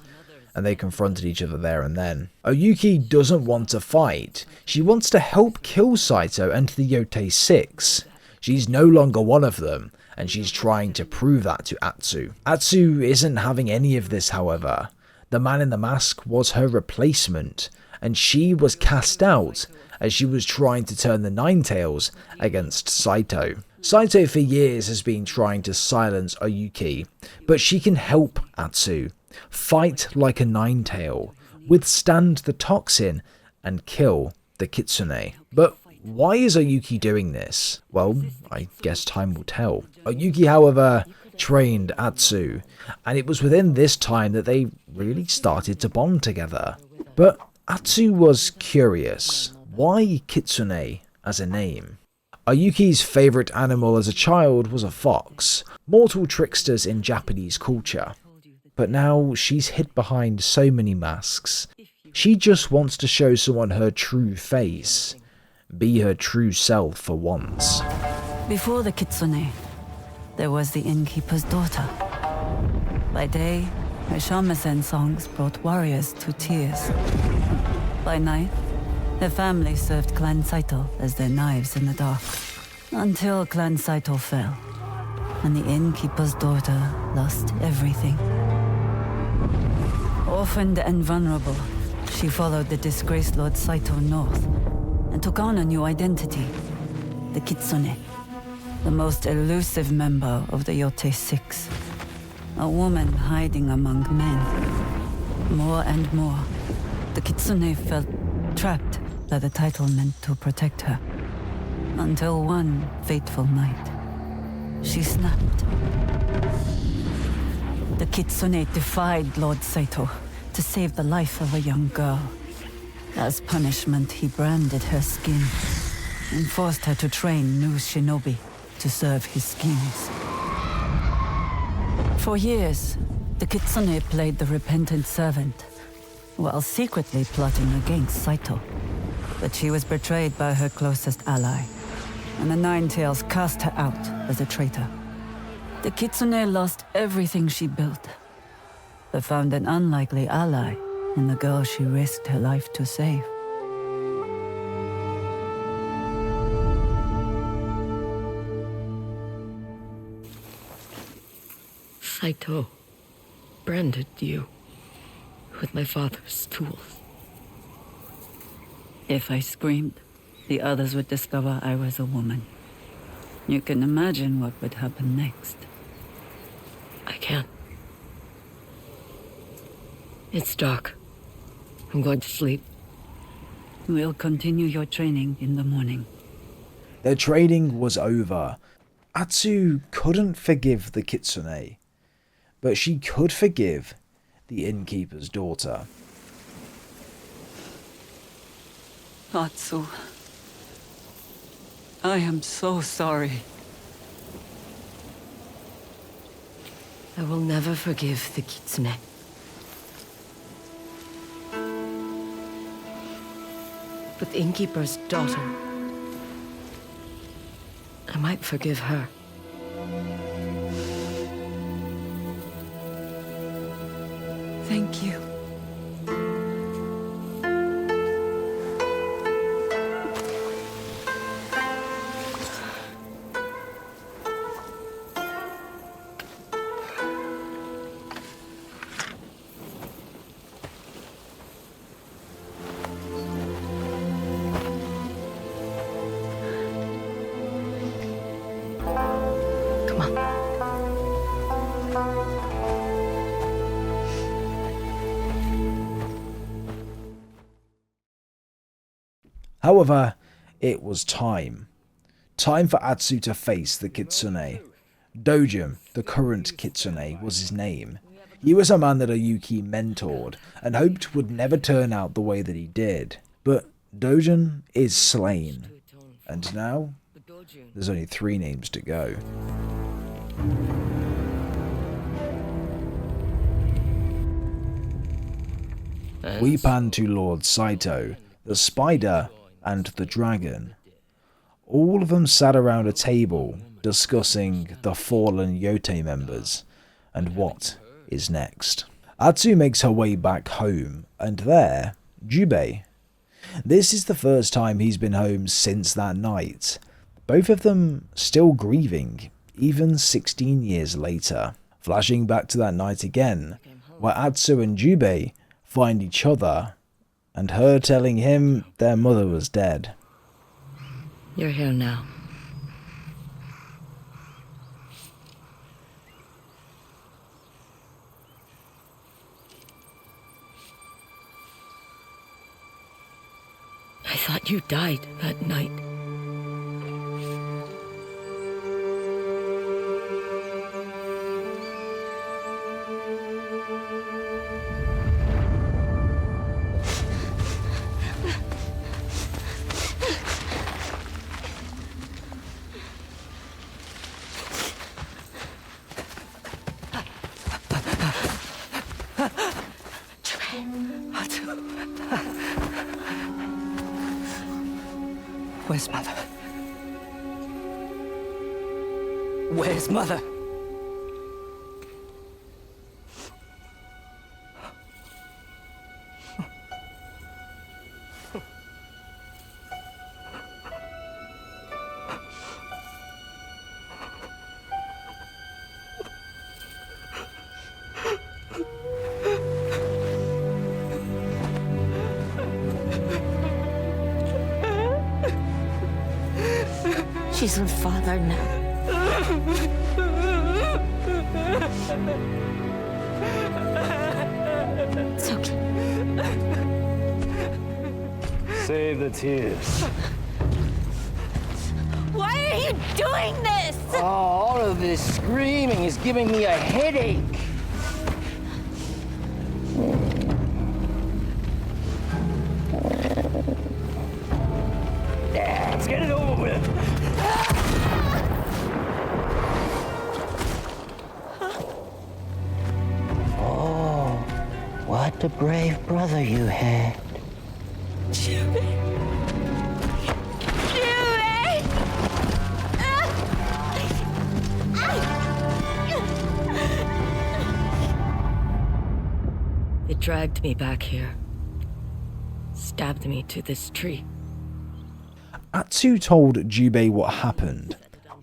and they confronted each other there and then. Oyuki doesn't want to fight. She wants to help kill Saito and the Yotei 6. She's no longer one of them, and she's trying to prove that to Atsu. Atsu isn't having any of this, however. The man in the mask was her replacement, and she was cast out as she was trying to turn the Ninetales against Saito. Saito for years has been trying to silence Oyuki, but she can help Atsu fight like a Ninetale, withstand the toxin, and kill the kitsune. But why is Oyuki doing this? Well, I guess time will tell. Oyuki, however, trained Atsu, and it was within this time that they really started to bond together. But Atsu was curious. Why kitsune as a name? Oyuki's favourite animal as a child was a fox, mortal tricksters in Japanese culture. But now she's hid behind so many masks. She just wants to show someone her true face. Be her true self for once. Before the kitsune, there was the innkeeper's daughter. By day, her shamisen songs brought warriors to tears. By night, her family served Clan Saito as their knives in the dark. Until Clan Saito fell, and the innkeeper's daughter lost everything. Orphaned and vulnerable, she followed the disgraced Lord Saito north, and took on a new identity, the Kitsune, the most elusive member of the Yotei 6. A woman hiding among men. More and more, the Kitsune felt trapped by the title meant to protect her. Until one fateful night, she snapped. The Kitsune defied Lord Saito to save the life of a young girl. As punishment, he branded her skin and forced her to train new shinobi to serve his schemes. For years, the Kitsune played the repentant servant, while secretly plotting against Saito. But she was betrayed by her closest ally, and the Nine Tails cast her out as a traitor. The Kitsune lost everything she built, but found an unlikely ally in the girl she risked her life to save. Saito branded you with my father's tools. If I screamed, the others would discover I was a woman. You can imagine what would happen next. I can't. It's dark. I'm going to sleep. We'll continue your training in the morning. Their training was over. Atsu couldn't forgive the Kitsune, but she could forgive the innkeeper's daughter. Atsu, I am so sorry. I will never forgive the Kitsune. But the innkeeper's daughter, I might forgive her. Thank you. Come on. However, it was time. Time for Atsu to face the Kitsune. Dojin, the current Kitsune, was his name. He was a man that Ayuki mentored and hoped would never turn out the way that he did. But Dojin is slain. And now, there's only 3 names to go. We pan to Lord Saito, the spider, and the dragon. All of them sat around a table discussing the fallen Yōtei members and what is next. Atsu makes her way back home, and there, Jubei. This is the first time he's been home since that night. Both of them still grieving, even 16 years later. Flashing back to that night again, where Atsu and Jubei find each other, and her telling him their mother was dead. You're here now. I thought you died that night. Where's Mother? Where's Mother? She's her father now. It's okay. Save the tears. Why are you doing this? Oh, all of this screaming is giving me a headache. Let's get it over with. Oh, what a brave brother you had. Jimmy. It dragged me back here. Stabbed me to this tree. Atsu told Jubei what happened.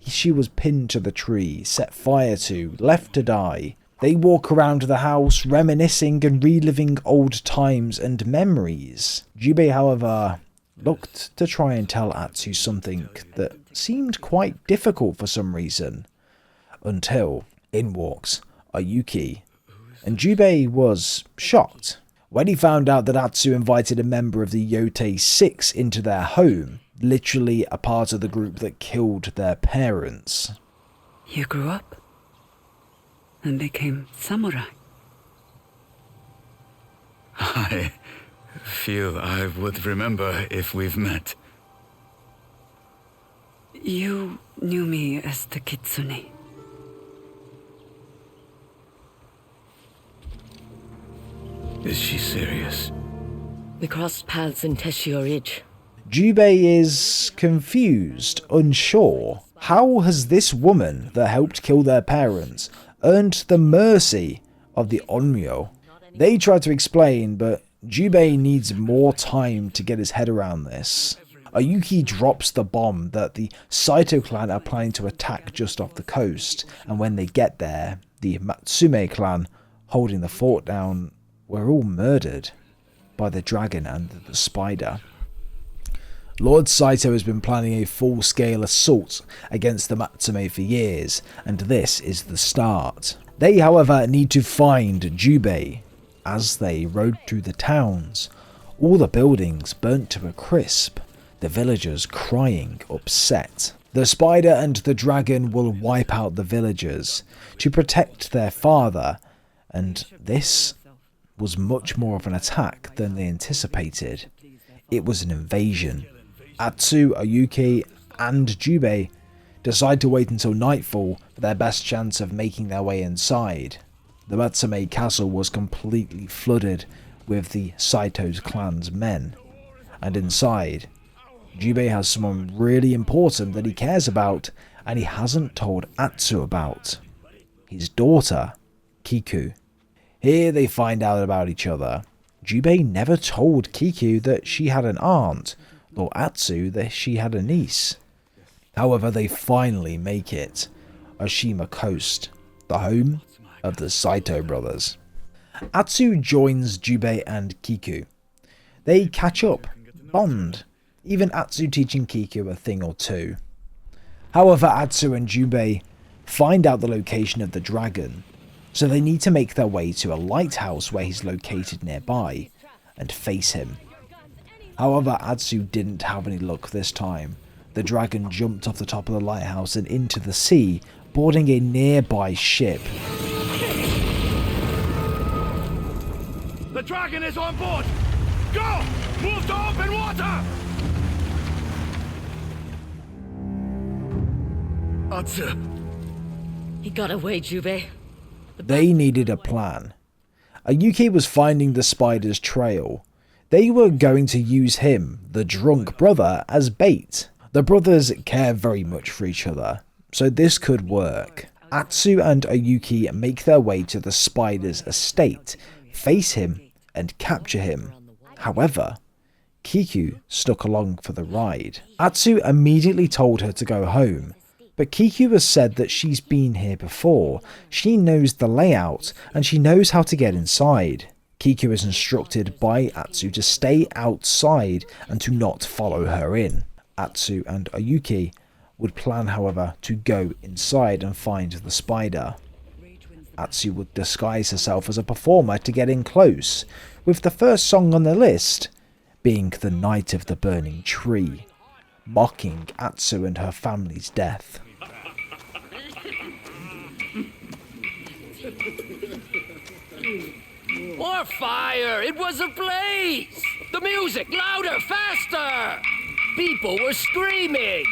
She was pinned to the tree, set fire to, left to die. They walk around the house, reminiscing and reliving old times and memories. Jubei, however, looked to try and tell Atsu something that seemed quite difficult for some reason. Until in walks Ayuki. And Jubei was shocked when he found out that Atsu invited a member of the Yōtei 6 into their home, literally a part of the group that killed their parents. You grew up and became samurai. I feel I would remember if we've met. You knew me as the Kitsune. Is she serious? We crossed paths in Teshio Ridge. Jubei is confused, unsure. How has this woman that helped kill their parents earned the mercy of the Onryo? They try to explain, but Jubei needs more time to get his head around this. Ayuki drops the bomb that the Saito clan are planning to attack just off the coast, and when they get there, the Matsume clan holding the fort down were all murdered by the dragon and the spider. Lord Saito has been planning a full-scale assault against the Matsume for years, and this is the start. They, however, need to find Jubei. As they rode through the towns, all the buildings burnt to a crisp, the villagers crying upset. The spider and the dragon will wipe out the villagers to protect their father, and this was much more of an attack than they anticipated. It was an invasion. Atsu, Ayuki, and Jubei decide to wait until nightfall for their best chance of making their way inside. The Matsume castle was completely flooded with the Saito's clan's men, and inside, Jubei has someone really important that he cares about and he hasn't told Atsu about. His daughter, Kiku. Here they find out about each other. Jubei never told Kiku that she had an aunt, or Atsu that she had a niece. However, they finally make it. Oshima Coast, the home of the Saito brothers. Atsu joins Jubei and Kiku. They catch up, bond, even Atsu teaching Kiku a thing or two. However, Atsu and Jubei find out the location of the dragon, so they need to make their way to a lighthouse where he's located nearby and face him. However, Atsu didn't have any luck this time. The dragon jumped off the top of the lighthouse and into the sea, boarding a nearby ship. The dragon is on board! Go! Move to open water! Atsu! He got away, Jubei. They needed a plan. Ayuki was finding the spider's trail. They were going to use him, the drunk brother, as bait. The brothers care very much for each other, so this could work. Atsu and Ayuki make their way to the spider's estate, face him, and capture him. However, Kiku stuck along for the ride. Atsu immediately told her to go home, but Kiku has said that she's been here before. She knows the layout, and she knows how to get inside. Kiku is instructed by Atsu to stay outside and to not follow her in. Atsu and Ayuki would plan, however, to go inside and find the spider. Atsu would disguise herself as a performer to get in close, with the first song on the list being The Night of the Burning Tree, mocking Atsu and her family's death. More fire! It was a blaze! The music! Louder! Faster! people were screaming!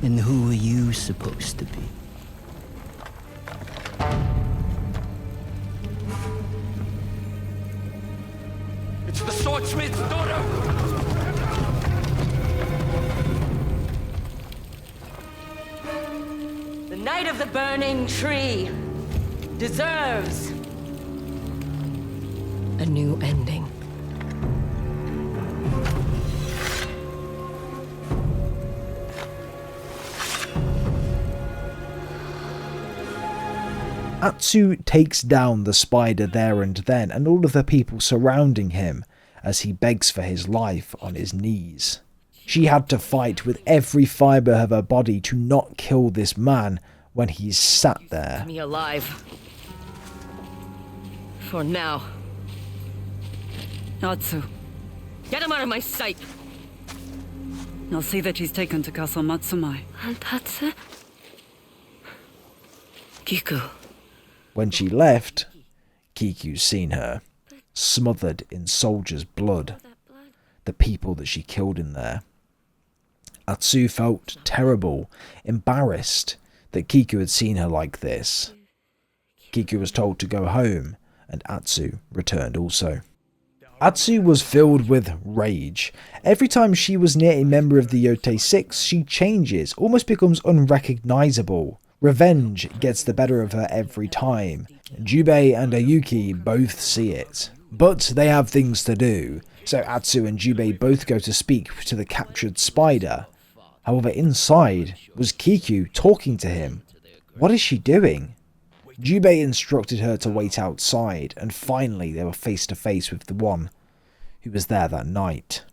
And who are you supposed to be? It's the swordsmith's daughter! The Knight of the Burning Tree deserves a new ending. Atsu takes down the spider there and then, and all of the people surrounding him as he begs for his life on his knees. She had to fight with every fibre of her body to not kill this man when he's sat there. Me alive. For now. Atsu, Get him out of my sight! I'll see that he's taken to Castle Matsumai. Tatsu? Kiku. When she left, Kiku's seen her, smothered in soldiers' blood, the people that she killed in there. Atsu felt terrible, embarrassed that Kiku had seen her like this. Kiku was told to go home, and Atsu returned also. Atsu was filled with rage. Every time she was near a member of the Yōtei 6, she changes, almost becomes unrecognisable. Revenge gets the better of her every time. Jubei and Ayuki both see it. But they have things to do, so Atsu and Jubei both go to speak to the captured spider. However, inside was Kiku talking to him. What is she doing? Jubei instructed her to wait outside, and finally they were face to face with the one who was there that night.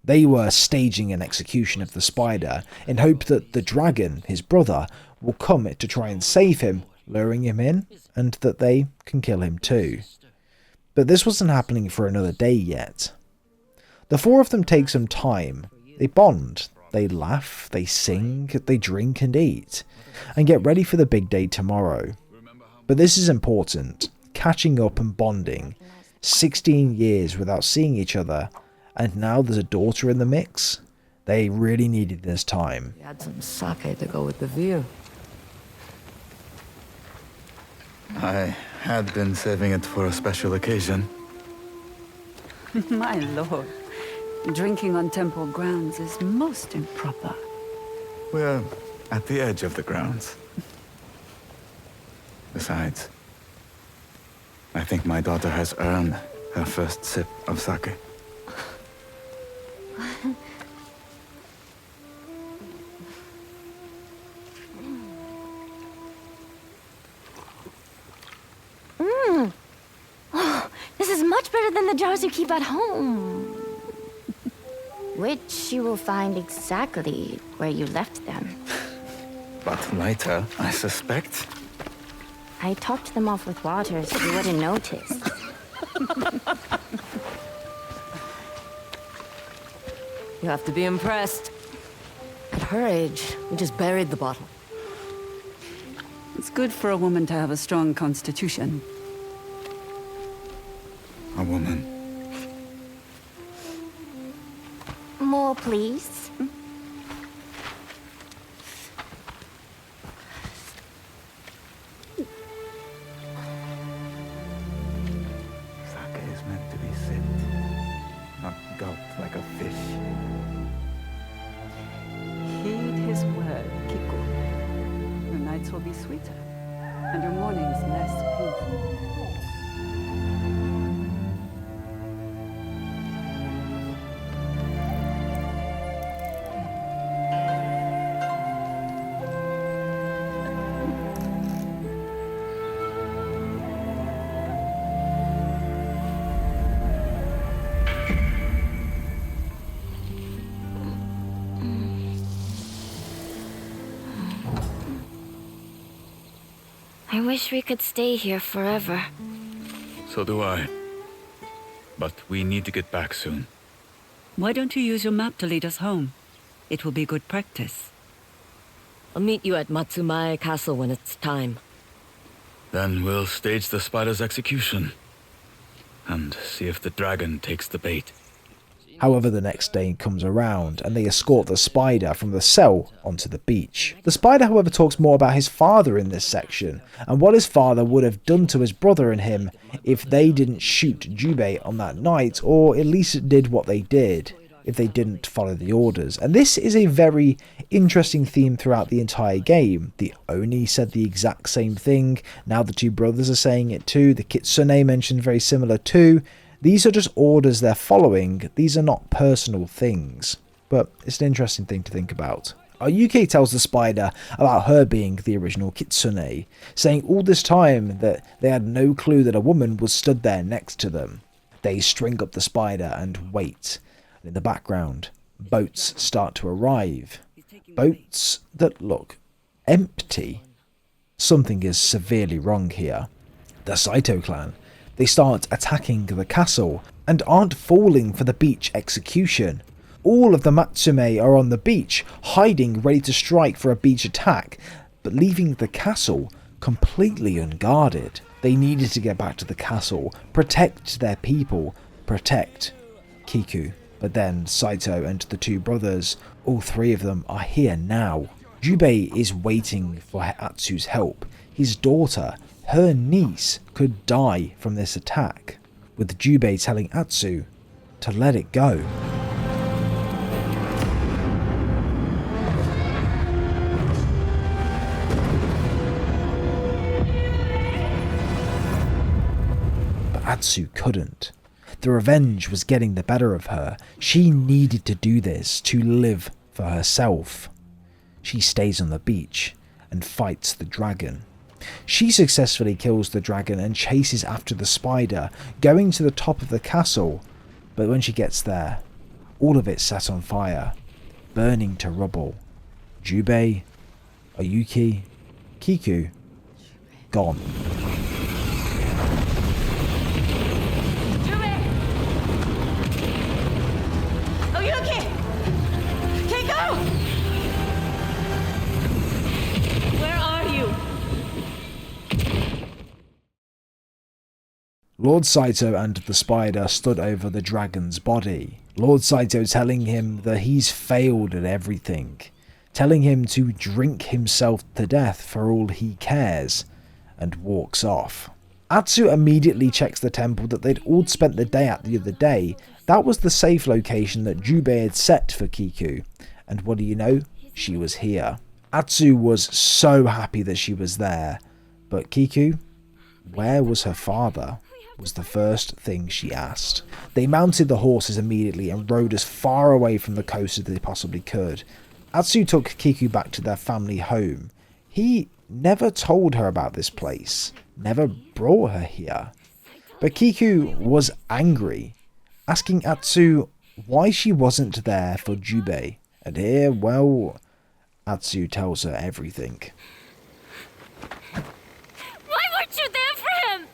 They were staging an execution of the spider in hope that the dragon, his brother, will come to try and save him, luring him in, and that they can kill him too. But this wasn't happening for another day yet. The four of them take some time. They bond, they laugh, they sing, they drink and eat, and get ready for the big day tomorrow. But this is important, catching up and bonding. 16 years without seeing each other, and now there's a daughter in the mix. They really needed this time. We had some sake to go with the view. I had been saving it for a special occasion. My lord, drinking on temple grounds is most improper. We're at the edge of the grounds. Besides, I think my daughter has earned her first sip of sake. Oh, this is much better than the jars you keep at home. Which you will find exactly where you left them. But lighter, I suspect. I topped them off with water so you wouldn't notice. You have to be impressed. At her age, we just buried the bottle. It's good for a woman to have a strong constitution. A woman. More, please. Sake is meant to be sipped, not gulped like a fish. Heed his word, Kiku. Your nights will be sweeter, and your mornings less painful. I wish we could stay here forever. So do I. But we need to get back soon. Why don't you use your map to lead us home? It will be good practice. I'll meet you at Matsumae Castle when it's time. Then we'll stage the spider's execution. And see if the dragon takes the bait. However, the next day comes around and they escort the spider from the cell onto the beach. The spider, however, talks more about his father in this section and what his father would have done to his brother and him if they didn't shoot Jubei on that night, or at least did what they did if they didn't follow the orders. And this is a very interesting theme throughout the entire game. The Oni said the exact same thing. Now the two brothers are saying it too. The Kitsune mentioned very similar too. These are just orders they're following. These are not personal things. But it's an interesting thing to think about. Oyuki tells the spider about her being the original Kitsune, saying all this time that they had no clue that a woman was stood there next to them. They string up the spider and wait. In the background, boats start to arrive. Boats that look empty. Something is severely wrong here. The Saito clan, they start attacking the castle and aren't falling for the beach execution. All of the Matsume are on the beach, hiding ready to strike for a beach attack, but leaving the castle completely unguarded. They needed to get back to the castle, protect their people, protect Kiku. But then Saito and the two brothers, all three of them are here now. Jubei is waiting for Atsu's help. His daughter, her niece, could die from this attack, with Jubei telling Atsu to let it go. But Atsu couldn't. The revenge was getting the better of her. She needed to do this to live for herself. She stays on the beach and fights the dragon. She successfully kills the dragon and chases after the spider, going to the top of the castle. But when she gets there, all of it set on fire, burning to rubble. Jubei, Oyuki, Kiku, gone. Lord Saito and the spider stood over the dragon's body. Lord Saito telling him that he's failed at everything, telling him to drink himself to death for all he cares, and walks off. Atsu immediately checks the temple that they'd all spent the day at the other day. That was the safe location that Jubei had set for Kiku, and what do you know? She was here. Atsu was so happy that she was there, but Kiku, where was her father? Was the first thing she asked. They mounted the horses immediately and rode as far away from the coast as they possibly could. Atsu took Kiku back to their family home. He never told her about this place, never brought her here. But Kiku was angry, asking Atsu why she wasn't there for Jubei. And here, well, Atsu tells her everything. Why weren't you there for him?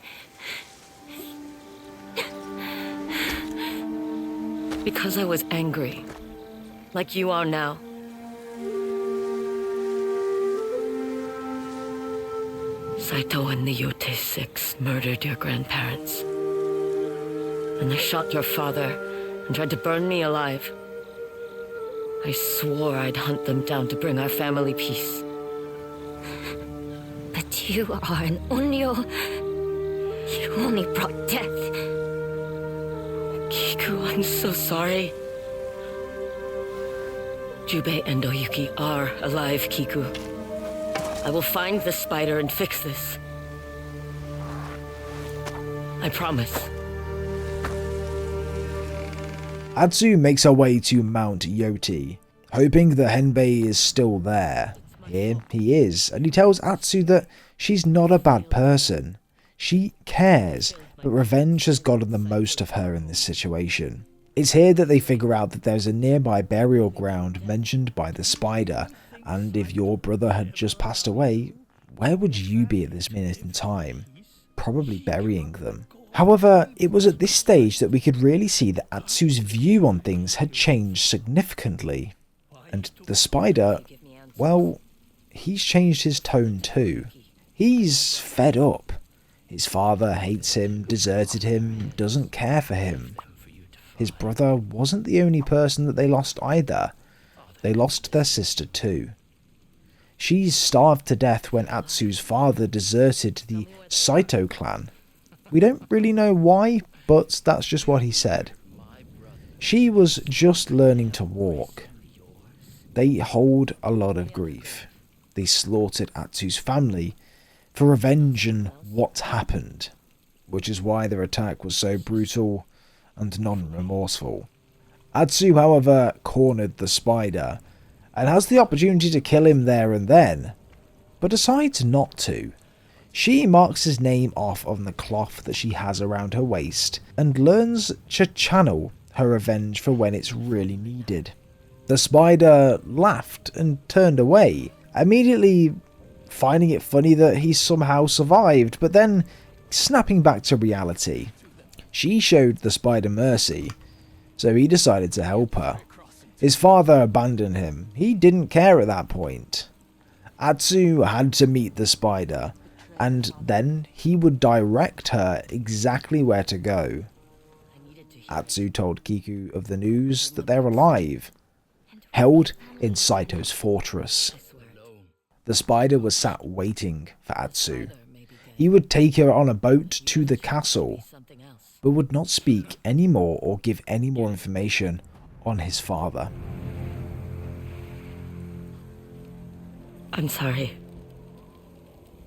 Because I was angry, like you are now. Saito and the Yoti 6 murdered your grandparents. And they shot your father and tried to burn me alive. I swore I'd hunt them down to bring our family peace. But you are an Onryo. You only brought death. Kiku, I'm so sorry. Jubei and Oyuki are alive, Kiku. I will find the spider and fix this. I promise. Atsu makes her way to Mount Yoti, hoping that Henbei is still there. Here he is, and he tells Atsu that she's not a bad person. She cares, but revenge has gotten the most of her in this situation. It's here that they figure out that there's a nearby burial ground mentioned by the spider, and if your brother had just passed away, where would you be at this minute in time? Probably burying them. However, it was at this stage that we could really see that Atsu's view on things had changed significantly. And the spider, well, he's changed his tone too. He's fed up. His father hates him, deserted him, doesn't care for him. His brother wasn't the only person that they lost either. They lost their sister too. She's starved to death when Atsu's father deserted the Saito clan. We don't really know why, but that's just what he said. She was just learning to walk. They hold a lot of grief. They slaughtered Atsu's family for revenge and what happened, which is why their attack was so brutal and non-remorseful. Atsu, however, cornered the spider and has the opportunity to kill him there and then, but decides not to. She marks his name off on the cloth that she has around her waist and learns to channel her revenge for when it's really needed. The spider laughed and turned away, immediately finding it funny that he somehow survived, but then snapping back to reality. She showed the spider mercy, so he decided to help her. His father abandoned him. He didn't care at that point. Atsu had to meet the spider, and then he would direct her exactly where to go. Atsu told Kiku of the news that they're alive, held in Saito's fortress. The spider was sat waiting for Atsu. He would take her on a boat to the castle, but would not speak any more or give any more information on his father. I'm sorry.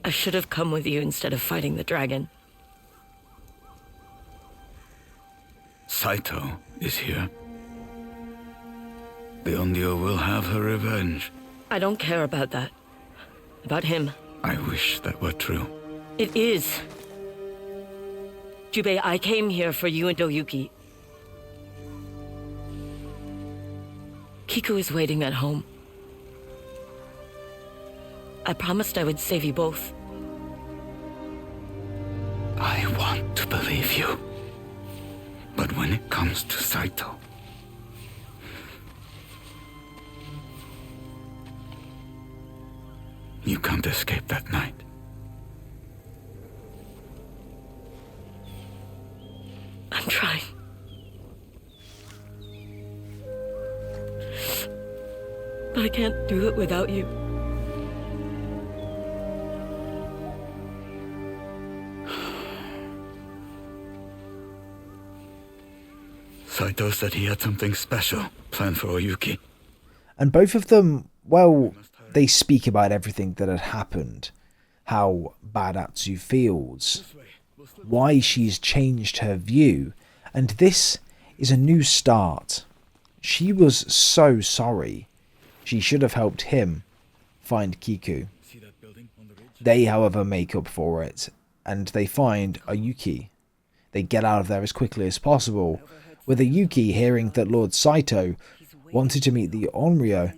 I should have come with you instead of fighting the dragon. Saito is here. The Onryo will have her revenge. I don't care about that. About him. I wish that were true. It is. Jubei, I came here for you and Doyuki. Kiku is waiting at home. I promised I would save you both. I want to believe you. But when it comes to Saito, you can't escape that night. I'm trying. But I can't do it without you. Saito said he had something special planned for Oyuki. And both of them, well, they speak about everything that had happened. How bad Atsu feels. Why she's changed her view. And this is a new start. She was so sorry. She should have helped him find Kiku. They, however, make up for it. And they find Oyuki. They get out of there as quickly as possible, with Oyuki hearing that Lord Saito wanted to meet the Onryo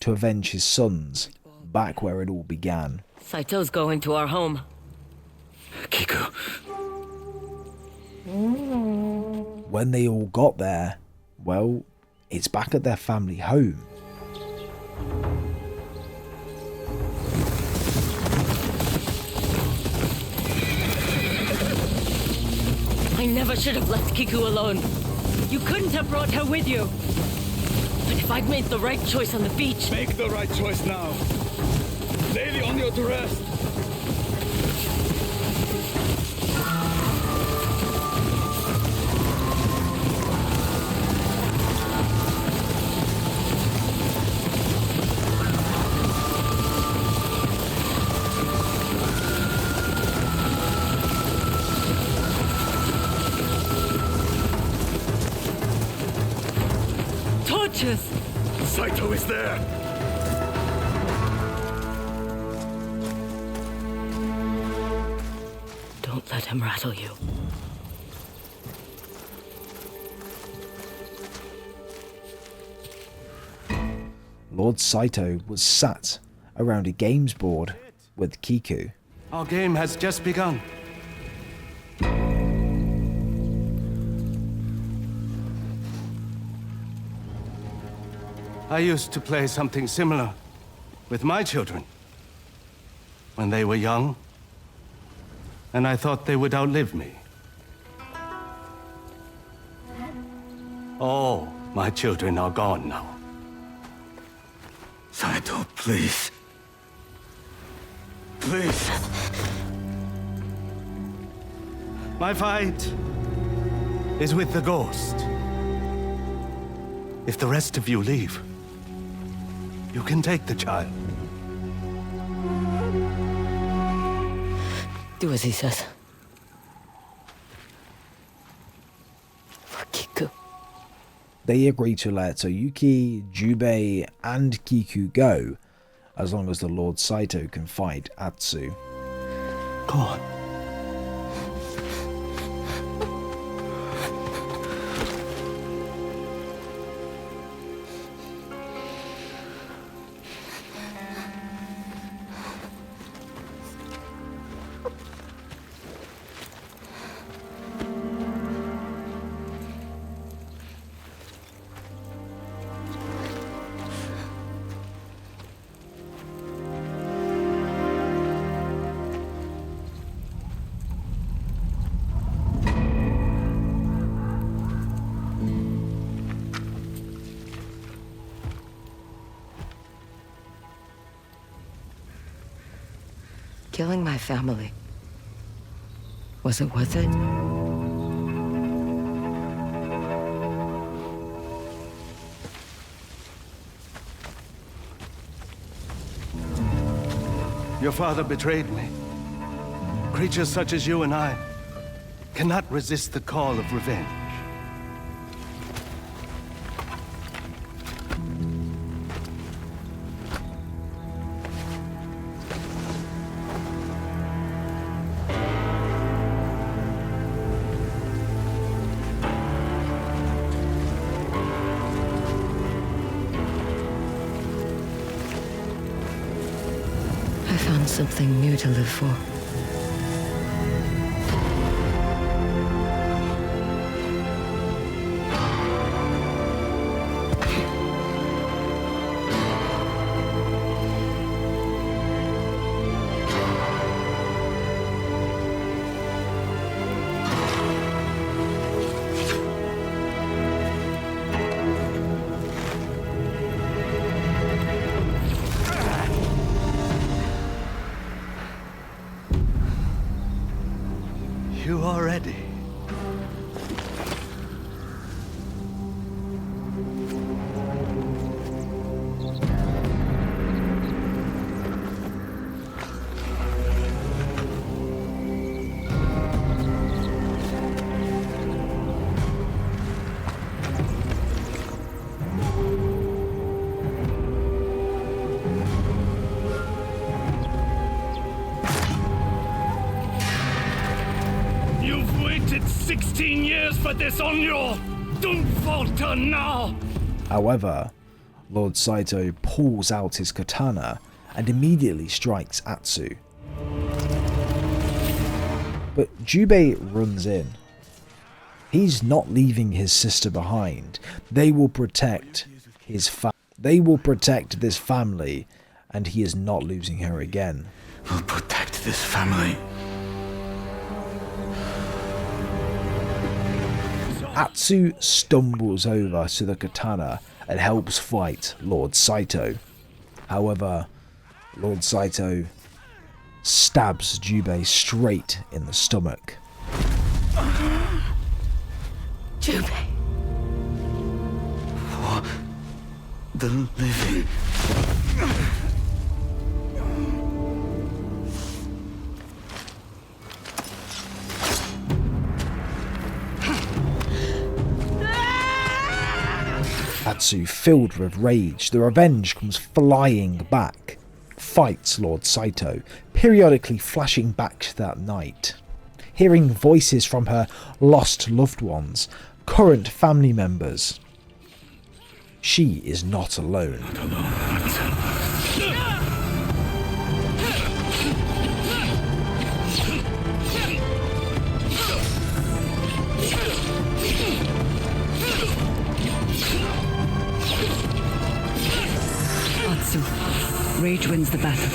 to avenge his sons, back where it all began. Saito's going to our home. Kiku. When they all got there, well, it's back at their family home. I never should have left Kiku alone. You couldn't have brought her with you. But if I'd made the right choice on the beach... Make the right choice now. Lay the Onryo to rest. Torches! Saito is there! Don't let him rattle you. Lord Saito was sat around a games board with Kiku. Our game has just begun. I used to play something similar with my children when they were young, and I thought they would outlive me. All my children are gone now. Saito, please. Please. My fight is with the ghost. If the rest of you leave, you can take the child. Do as he says. For Kiku. They agree to let Toyuki, Jubei, and Kiku go, as long as the Lord Saito can fight Atsu. Go on. Killing my family. Was it worth it? Your father betrayed me. Creatures such as you and I cannot resist the call of revenge. I found something new to live for. You are ready. You've waited 16 years for this, Onryo! Don't falter now! However, Lord Saito pulls out his katana and immediately strikes Atsu. But Jubei runs in. He's not leaving his sister behind. They will protect this family, and he is not losing her again. We'll protect this family. Atsu stumbles over to the katana and helps fight Lord Saito. However, Lord Saito stabs Jubei straight in the stomach. Jubei. For the living. Atsu, filled with rage, the revenge comes flying back, fights Lord Saito, periodically flashing back to that night, hearing voices from her lost loved ones, current family members. She is not alone. Rage wins the battle,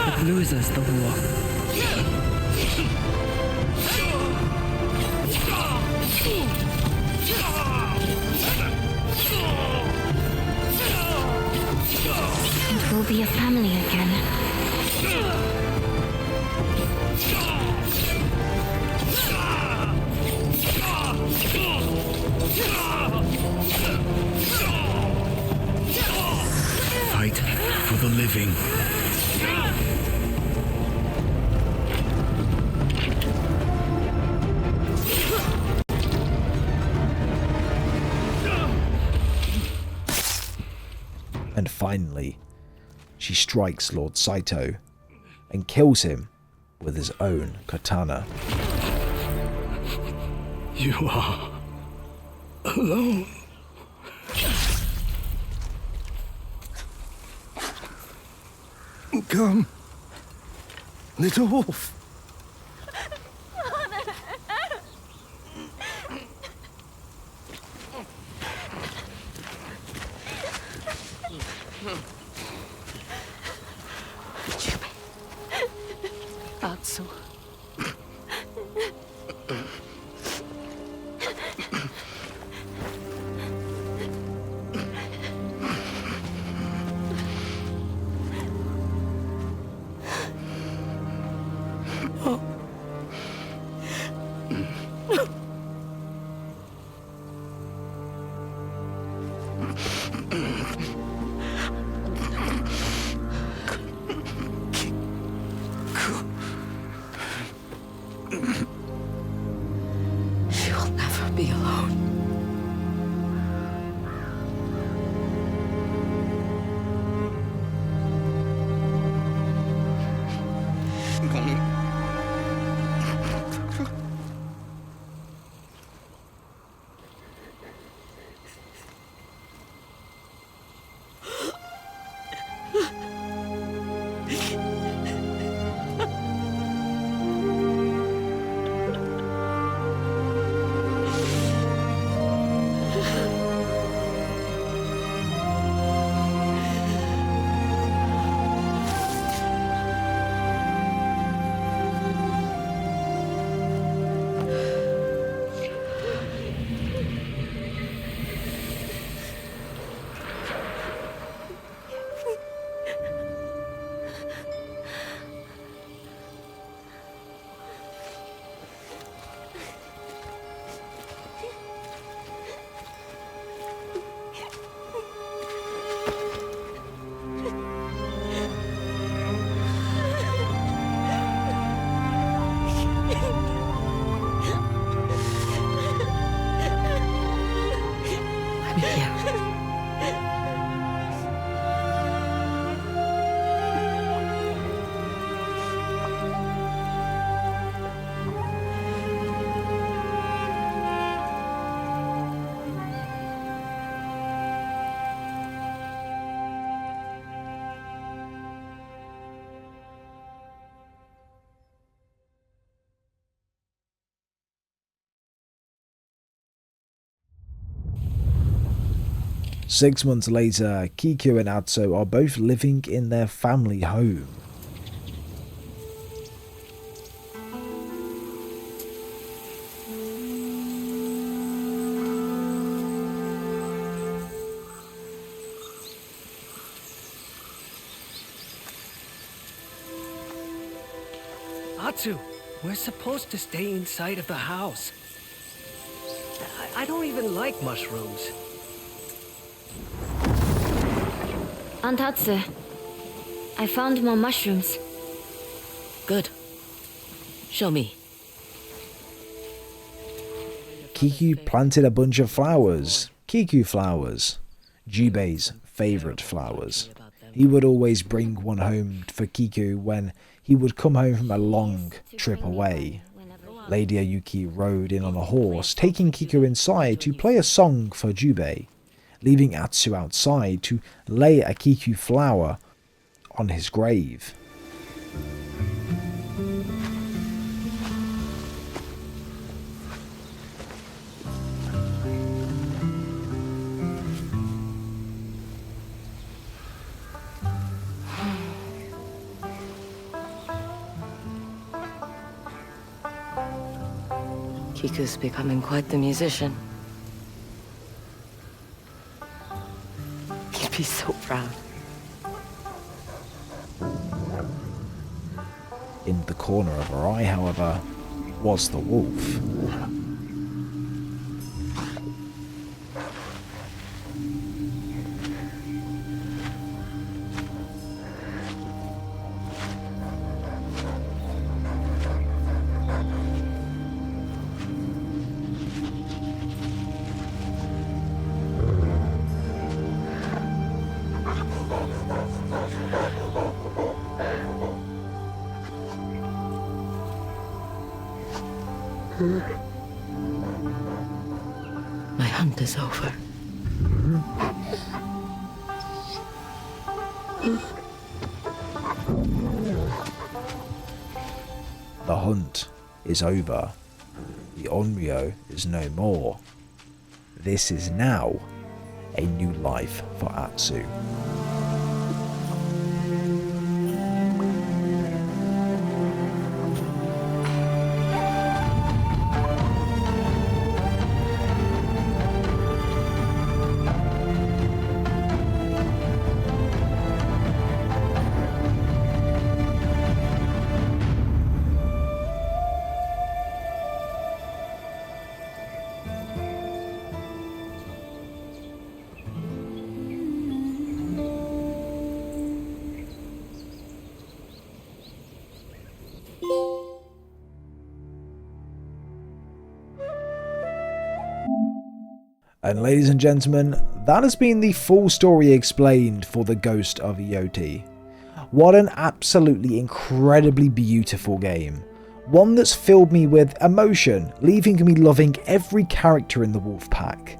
but loses the war. We'll be a family again. Fight for the living. And finally, she strikes Lord Saito and kills him with his own katana. You are alone. Come, little wolf. Atsu. She'll never be alone. I'm here. Six months later, Kiku and Atsu are both living in their family home. Atsu, we're supposed to stay inside of the house. I don't even like mushrooms. Aunt Atsu, I found more mushrooms. Good. Show me. Kiku planted a bunch of flowers. Kiku flowers. Jubei's favourite flowers. He would always bring one home for Kiku when he would come home from a long trip away. Lady Ayuki rode in on a horse, taking Kiku inside to play a song for Jubei, leaving Atsu outside to lay a Kiku flower on his grave. Kiku's becoming quite the musician. He'd be so proud. In the corner of her eye, however, was the wolf. My hunt is over. The hunt is over. The Onryo is no more. This is now a new life for Atsu. And ladies and gentlemen, that has been the full story explained for the Ghost of Yōtei. What an absolutely incredibly beautiful game. One that's filled me with emotion, leaving me loving every character in the wolf pack.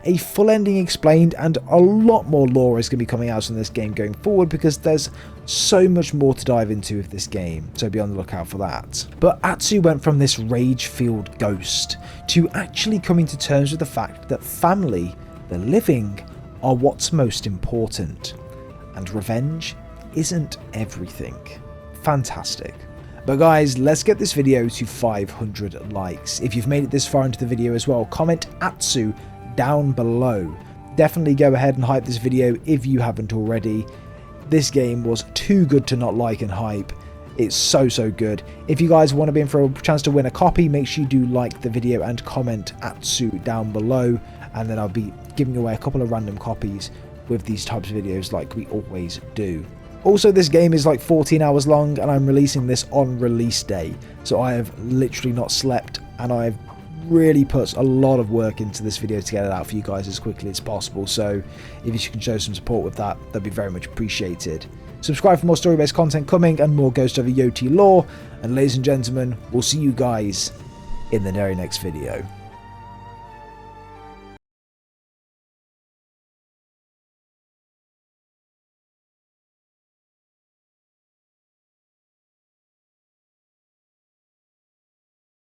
A full ending explained, and a lot more lore is going to be coming out on this game going forward because there's so much more to dive into with this game, so be on the lookout for that. But Atsu went from this rage-filled ghost to actually coming to terms with the fact that family, the living, are what's most important, and revenge isn't everything. Fantastic. But guys, let's get this video to 500 likes. If you've made it this far into the video as well, comment Atsu down below. Definitely go ahead and hype this video if you haven't already. This game was too good to not like and hype. It's so good. If you guys want to be in for a chance to win a copy, make sure you do like the video and comment Atsu down below, and then I'll be giving away a couple of random copies with these types of videos like we always do. Also, this game is like 14 hours long and I'm releasing this on release day, so I have literally not slept, and I've really put a lot of work into this video to get it out for you guys as quickly as possible. So if you can show some support with that, that'd be very much appreciated. Subscribe for more story-based content coming and more Ghost of Yōtei lore, and ladies and gentlemen, we'll see you guys in the very next video.